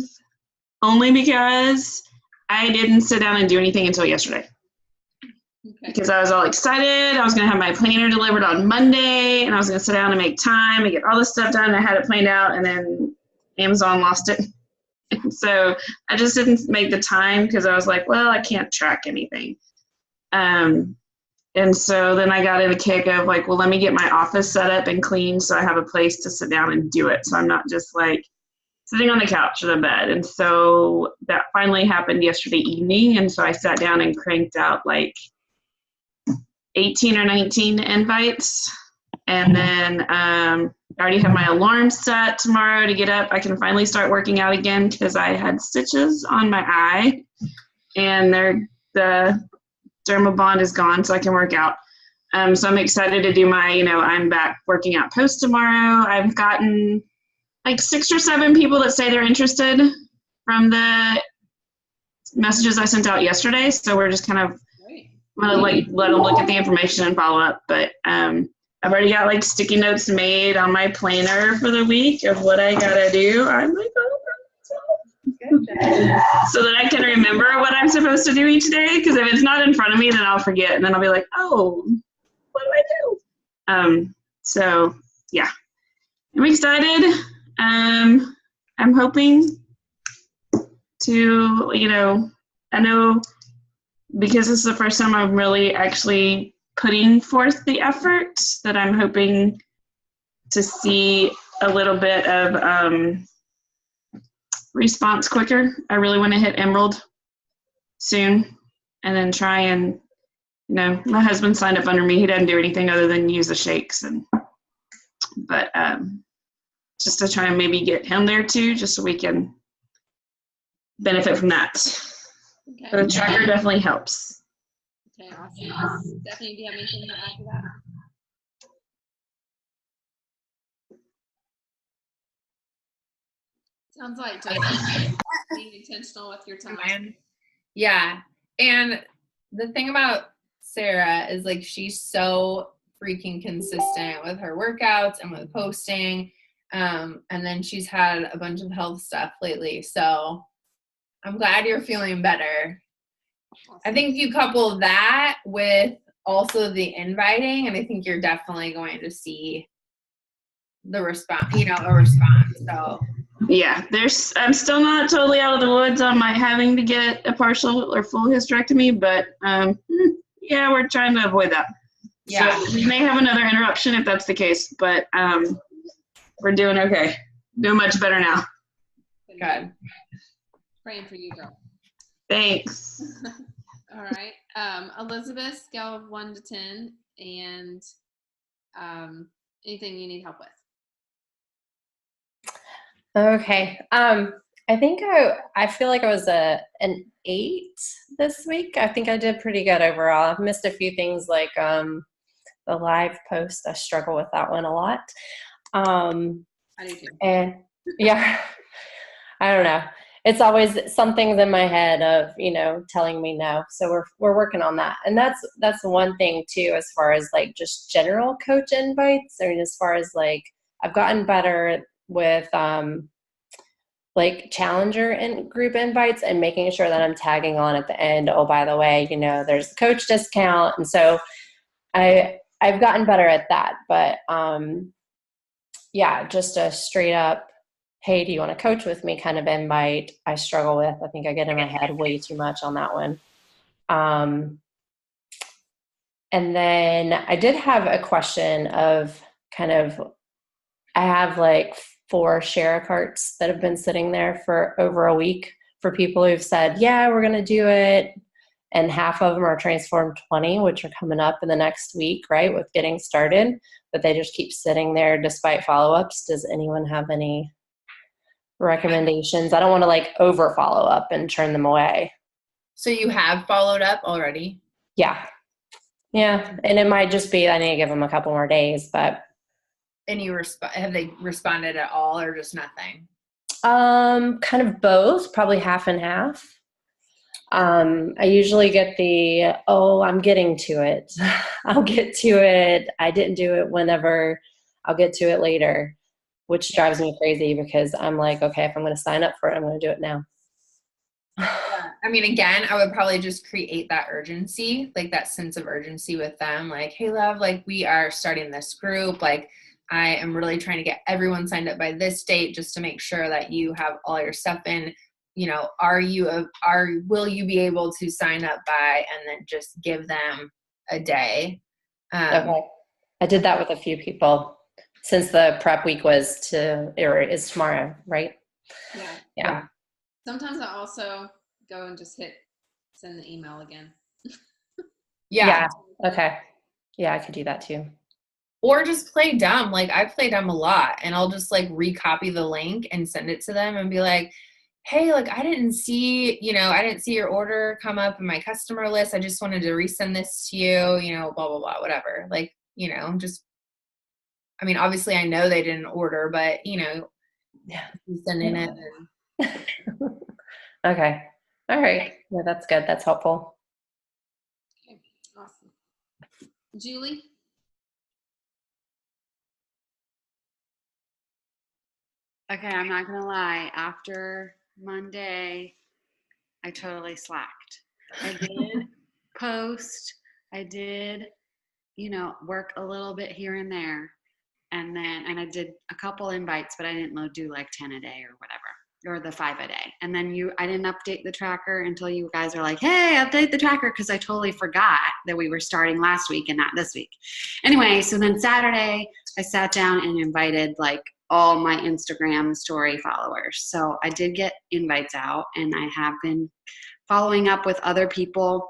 only because I didn't sit down and do anything until yesterday. Okay. Because I was all excited. I was going to have my planner delivered on Monday, and I was going to sit down and make time and get all this stuff done. I had it planned out, and then Amazon lost it. And so I just didn't make the time because I was like, well, I can't track anything. And so then I got in a kick of like, well, let me get my office set up and clean so I have a place to sit down and do it. So I'm not just like sitting on the couch or the bed. And so that finally happened yesterday evening. And so I sat down and cranked out like 18 or 19 invites. And then I already have my alarm set tomorrow to get up. I can finally start working out again because I had stitches on my eye and the Dermabond is gone, so I can work out. So I'm excited to do my, I'm back working out post tomorrow. I've gotten like 6 or 7 people that say they're interested from the messages I sent out yesterday. So we're just kind of let them look at the information and follow up. But I've already got like sticky notes made on my planner for the week of what I gotta do. I'm like, so that I can remember what I'm supposed to do each day, because if it's not in front of me, then I'll forget, and then I'll be like, oh, what do I do? So yeah, I'm excited. I'm hoping to, I know because this is the first time I'm really actually putting forth the effort, that I'm hoping to see a little bit of response quicker. I really want to hit Emerald soon and then try and, my husband signed up under me. He doesn't do anything other than use the shakes, but just to try and maybe get him there too, just so we can benefit from that. Okay. But the tracker definitely helps. Okay, awesome. Stephanie, do you have anything to add to that? Sounds like just being intentional with your time. Yeah. And the thing about Sarah is like, she's so freaking consistent with her workouts and with posting. And then she's had a bunch of health stuff lately. So I'm glad you're feeling better. I think you couple that with also the inviting, and I think you're definitely going to see the response, a response. So Yeah, I'm still not totally out of the woods on my having to get a partial or full hysterectomy, but yeah, we're trying to avoid that. yeah. So we may have another interruption if that's the case, but we're doing okay. Doing much better now. Good. Praying for you, girl. Thanks. All right. Elizabeth, scale of 1 to 10, and anything you need help with. Okay. I think I feel like I was an 8 this week. I think I did pretty good overall. I've missed a few things like the live post. I struggle with that one a lot. I do too. And yeah, I don't know. It's always something's in my head of, telling me no. So we're working on that. And that's one thing too, as far as like just general coach invites. I mean, as far as like, I've gotten better with like challenger and group invites and making sure that I'm tagging on at the end. Oh, by the way, there's the coach discount. And so I've gotten better at that, but yeah, just a straight up, hey, do you want to coach with me kind of invite I struggle with. I think I get in my head way too much on that one. And then I did have a question of kind of, I have like 4 share carts that have been sitting there for over a week for people who've said, yeah, we're going to do it. And half of them are Transform 20, which are coming up in the next week, right, with getting started. But they just keep sitting there despite follow-ups. Does anyone have any recommendations? I don't want to like over follow up and turn them away. So you have followed up already? Yeah. And it might just be, I need to give them a couple more days, but. And have they responded at all or just nothing? Kind of both, probably half and half. I usually get I'm getting to it. I'll get to it. I didn't do it whenever. I'll get to it later, which drives me crazy because I'm like, okay, if I'm going to sign up for it, I'm going to do it now. Yeah. I mean, again, I would probably just create that urgency, like that sense of urgency with them. Like, hey, love, like we are starting this group. Like I am really trying to get everyone signed up by this date just to make sure that you have all your stuff in. Will you be able to sign up by, and then just give them a day. Okay. I did that with a few people since the prep week is tomorrow, right? Yeah. Sometimes I also go and just hit send the email again. Yeah. Okay. Yeah, I could do that too. Or just play dumb. Like I play dumb a lot, and I'll just like recopy the link and send it to them and be like, hey, like I didn't see your order come up in my customer list. I just wanted to resend this to you, blah, blah, blah, whatever. Like, obviously I know they didn't order, but sending it. Okay. All right. Yeah, that's good. That's helpful. Okay. Awesome. Julie? Okay, I'm not gonna lie. After Monday, I totally slacked. I did post. I did, work a little bit here and there. And I did a couple invites, but I didn't do like 10 a day or whatever, or the 5 a day. And then I didn't update the tracker until you guys are like, hey, update the tracker, because I totally forgot that we were starting last week and not this week. Anyway, so then Saturday, I sat down and invited like all my Instagram story followers. So I did get invites out, and I have been following up with other people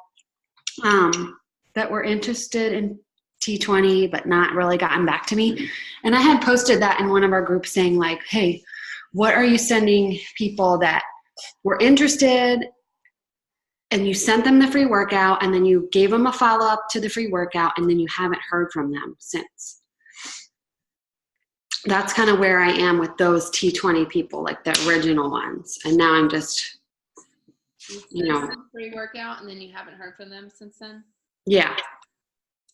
that were interested in T20 but not really gotten back to me. And I had posted that in one of our groups saying like, hey, what are you sending people that were interested and you sent them the free workout and then you gave them a follow-up to the free workout and then you haven't heard from them since? That's kind of where I am with those T20 people, like the original ones. And now I'm just You you know, sent them free workout and then you haven't heard from them since then? yeah.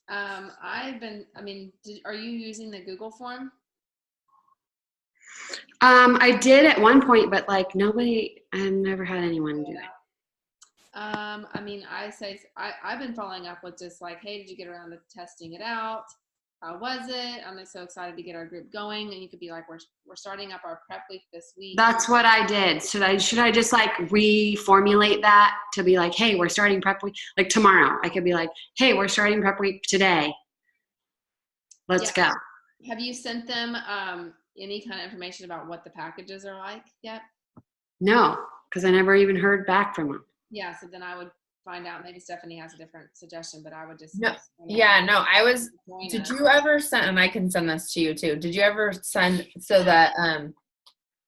Are you using the Google form? I did at one point, but like I've never had anyone do it. I've been following up with just like, hey, did you get around to testing it out? How was it? I'm just so excited to get our group going. And you could be like, we're starting up our prep week this week. That's what I did. Should I just like reformulate that to be like, hey, we're starting prep week like tomorrow? I could be like, hey, we're starting prep week today. Let's go. Have you sent them any kind of information about what the packages are like yet? No, because I never even heard back from them. Yeah, so then I would find out. Maybe Stephanie has a different suggestion, but I would just Did you ever send, and I can send this to you too, did you ever send so that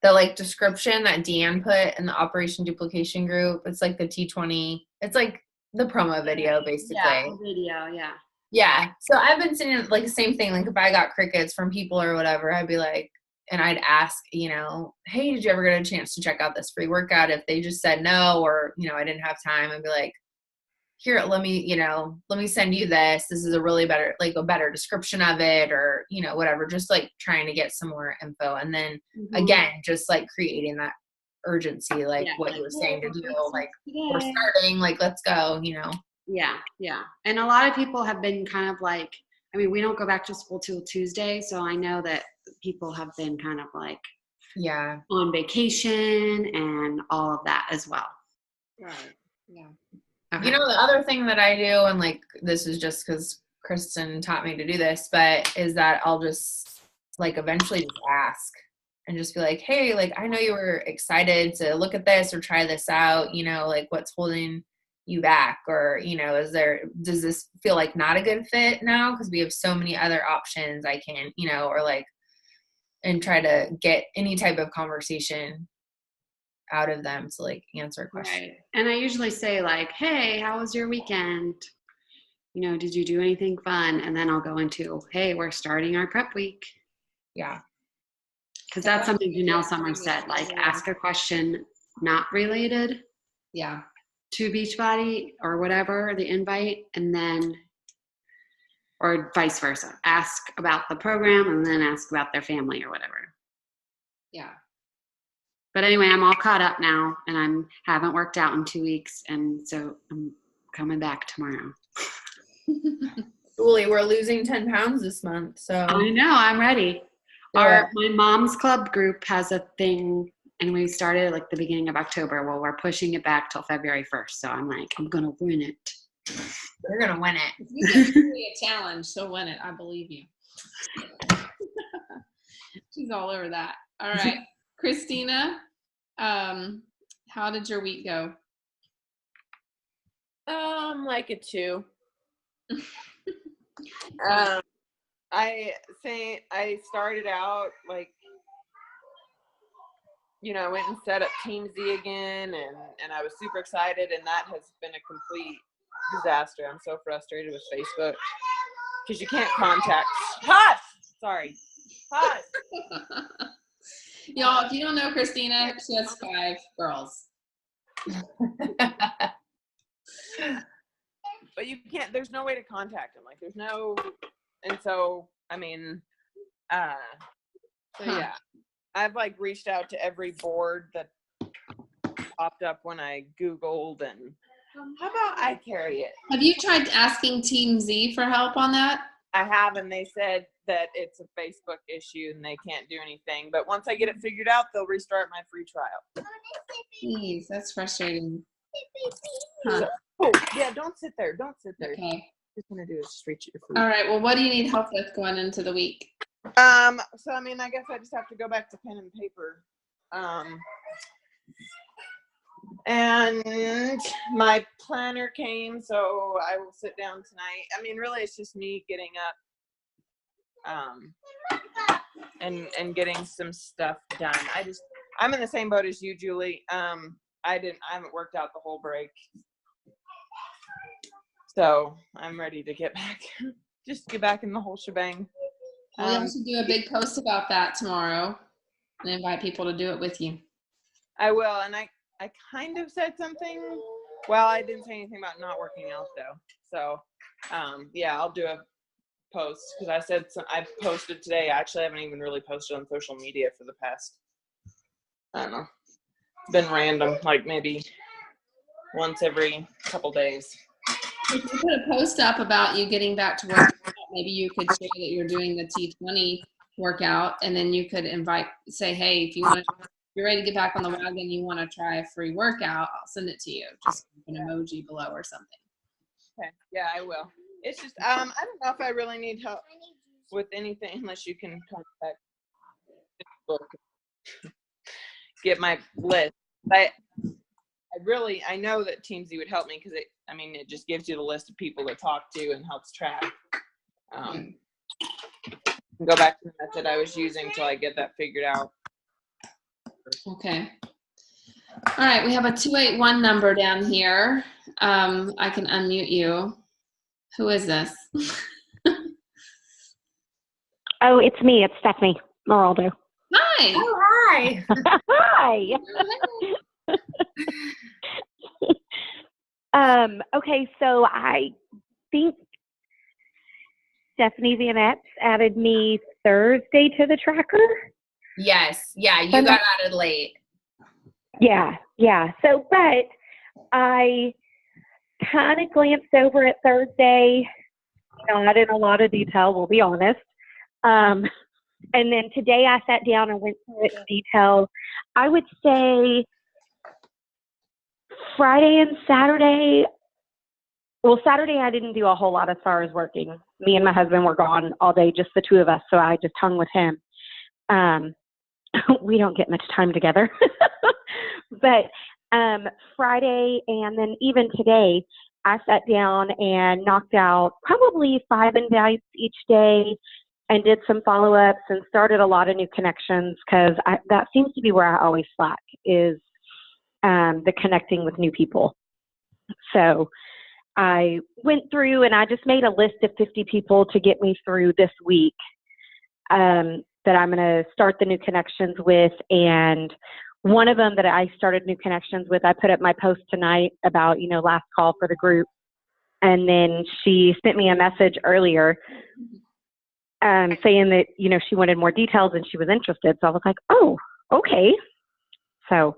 the like description that Deanne put in the Operation Duplication group, it's like the T20, it's like the promo video basically. Yeah, video, yeah. Yeah. So I've been seeing like the same thing. Like if I got crickets from people or whatever, I'd be like, and I'd ask, hey, did you ever get a chance to check out this free workout? If they just said no, or, I didn't have time, I'd be like, here, let me send you this. This is a really better description of it, or, whatever, just like trying to get some more info. And then again, just like creating that urgency, like what you were saying to do, like we're starting, like, let's go, Yeah. Yeah. And a lot of people have been kind of like, we don't go back to school till Tuesday. So I know that people have been kind of like, on vacation and all of that as well. Right. Yeah. Okay. The other thing that I do, and like, this is just because Kristen taught me to do this, but is that I'll just like eventually just ask and just be like, hey, like, I know you were excited to look at this or try this out, like what's holding you back, or, does this feel like not a good fit now? Because we have so many other options I can, or like, and try to get any type of conversation out of them to like answer a question. Right. And I usually say like, hey, how was your weekend? Did you do anything fun? And then I'll go into, hey, we're starting our prep week. Yeah. Because that's something Janelle Summers said, like ask a question not related to Beachbody or whatever, the invite, and then, or vice versa. Ask about the program and then ask about their family or whatever. Yeah. But anyway, I'm all caught up now, and haven't worked out in 2 weeks, and so I'm coming back tomorrow. Julie, we're losing 10 pounds this month, so I know, I'm ready. My mom's club group has a thing, and we started like the beginning of October. Well, we're pushing it back till February 1st, so I'm like, I'm gonna win it. You're gonna win it. If you give Julie a challenge, she'll win it. I believe you. She's all over that. All right. Christina, how did your week go? Like a 2. I started out like, I went and set up Team Z again, and I was super excited, and that has been a complete disaster. I'm so frustrated with Facebook because you can't contact. Hush! Sorry. Hush! Y'all, if you don't know Christina, she has 5 girls. But you can't, there's no way to contact them. Like, there's no, and so, yeah. I've like reached out to every board that popped up when I Googled, and how about I carry it? Have you tried asking Team Z for help on that? I have, and they said that it's a Facebook issue and they can't do anything. But once I get it figured out, they'll restart my free trial. Jeez, that's frustrating. Huh. Oh, yeah, don't sit there. Don't sit there. Okay. What you're going to do is just reach at your food. All right, well, what do you need help with going into the week? So, I guess I just have to go back to pen and paper. And my planner came, so I will sit down tonight. Really, it's just me getting up and getting some stuff done. I'm in the same boat as you, Julie. I haven't worked out the whole break. So I'm ready to get back, just get back in the whole shebang. We'll also do a big post about that tomorrow and invite people to do it with you. I will, and I kind of said something. Well, I didn't say anything about not working out though. So, yeah, I'll do a post because I said I posted today. I actually haven't even really posted on social media for the past, I don't know, it's been random, like maybe once every couple days. If you put a post up about you getting back to work, maybe you could share that you're doing the T20 workout, and then you could say, hey, if you're ready to get back on the wagon, you want to try a free workout, I'll send it to you. Just an emoji below or something. Okay, yeah, I will. It's just, I don't know if I really need help with anything unless you can contact Facebook, get my list. But I know that Teamsy would help me because it just gives you the list of people to talk to and helps track. Go back to the method I was using till I get that figured out. Okay. All right, we have a 281 number down here. I can unmute you. Who is this? Oh, it's me. It's Stephanie Moraldo. Hi. Oh, hi. Hi. Okay, so I think Stephanie Van Epps added me Thursday to the tracker. Yes. Yeah, you got added late. Yeah. So, but I kind of glanced over it Thursday, not in a lot of detail, we'll be honest. And then today I sat down and went through it in detail. I would say Friday and Saturday. Well, Saturday I didn't do a whole lot as far as working. Me and my husband were gone all day, just the two of us, so I just hung with him. We don't get much time together. But Friday and then even today, I sat down and knocked out probably 5 invites each day and did some follow-ups and started a lot of new connections because that seems to be where I always slack is the connecting with new people. So I went through and I just made a list of 50 people to get me through this week that I'm going to start the new connections with. And one of them that I started new connections with, I put up my post tonight about, last call for the group. And then she sent me a message earlier saying that, she wanted more details and she was interested. So I was like, oh, okay. So.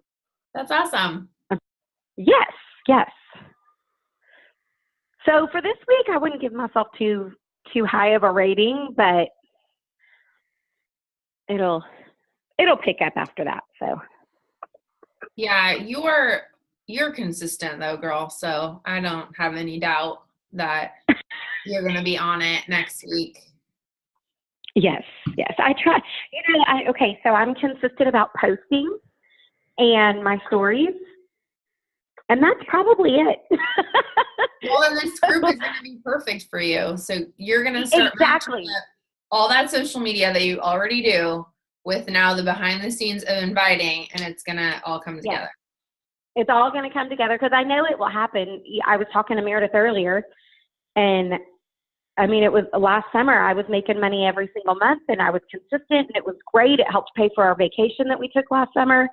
That's awesome. Yes. So for this week, I wouldn't give myself too high of a rating, but it'll pick up after that. So. Yeah, you're consistent though, girl. So I don't have any doubt that you're going to be on it next week. Yes. I try. Okay, so I'm consistent about posting and my stories, and that's probably it. Well, then this group is going to be perfect for you. So you're going to start exactly all that social media that you already do with now the behind the scenes of inviting, and it's going to all come together. It's all going to come together because I know it will happen. I was talking to Meredith earlier, and it was last summer. I was making money every single month, and I was consistent, and it was great. It helped pay for our vacation that we took last summer,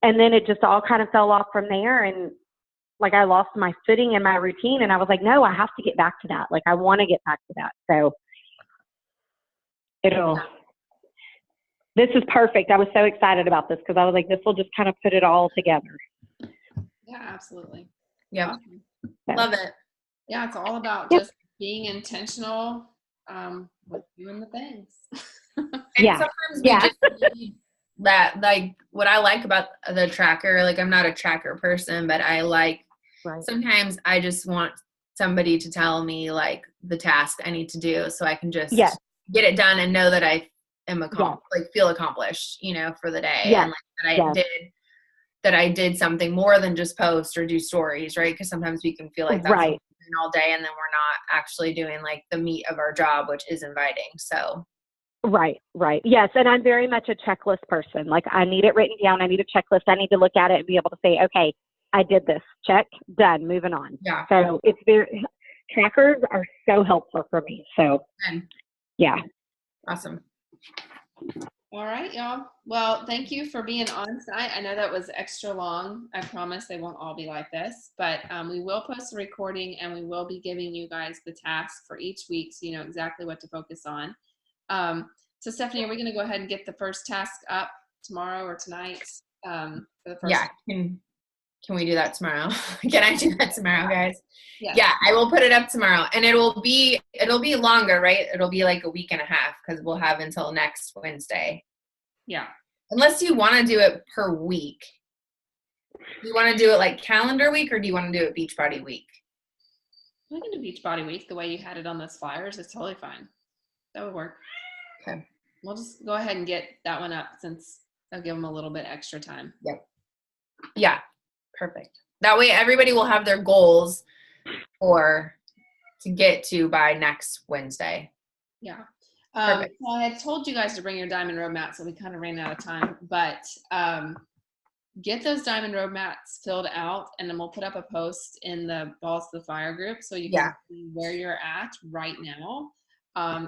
and then it just all kind of fell off from there, and I lost my footing and my routine, and I was like, no, I have to get back to that. I want to get back to that. So this is perfect. I was so excited about this because I was like, this will just kind of put it all together. Yeah, absolutely. Yeah. Awesome. Love it. Yeah, it's all about just being intentional with doing the things. And sometimes we just need that, what I like about the tracker, I'm not a tracker person, but I sometimes I just want somebody to tell me the task I need to do so I can just get it done and know that I am feel accomplished, for the day. And that I did something more than just post or do stories, right? Because sometimes we can feel like that's all day and then we're not actually doing the meat of our job, which is inviting. So. Right. Yes. And I'm very much a checklist person. I need it written down. I need a checklist. I need to look at it and be able to say, okay, I did this. Check. Done. Moving on. Yeah. So trackers are so helpful for me. So, yeah. Awesome. All right, y'all. Well, thank you for being on tonight. I know that was extra long. I promise they won't all be like this, but we will post a recording and we will be giving you guys the task for each week so you know exactly what to focus on. So Stephanie, are we going to go ahead and get the first task up tomorrow or tonight? For the first Yeah. Can we do that tomorrow? Can I do that tomorrow, guys? Yes. Yeah, I will put it up tomorrow, and it'll be longer, right? It'll be like a week and a half because we'll have until next Wednesday. Yeah. Unless you want to do it per week. Do you want to do it like calendar week, or do you want to do it Beachbody week? We can do Beachbody week the way you had it on those flyers. It's totally fine. That would work. Okay. We'll just go ahead and get that one up since I'll give them a little bit extra time. Yep. Yeah. Perfect. That way everybody will have their goals to get to by next Wednesday. Yeah. So I had told you guys to bring your diamond road mats, so we kind of ran out of time, but get those diamond road mats filled out, and then we'll put up a post in the Balls to the Fire group so you can see where you're at right now.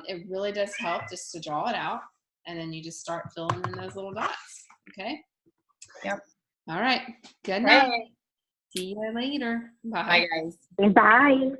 It really does help just to draw it out, and then you just start filling in those little dots. Okay? Yep. All right. Good night. Right. See you later. Bye. Bye, guys. Bye.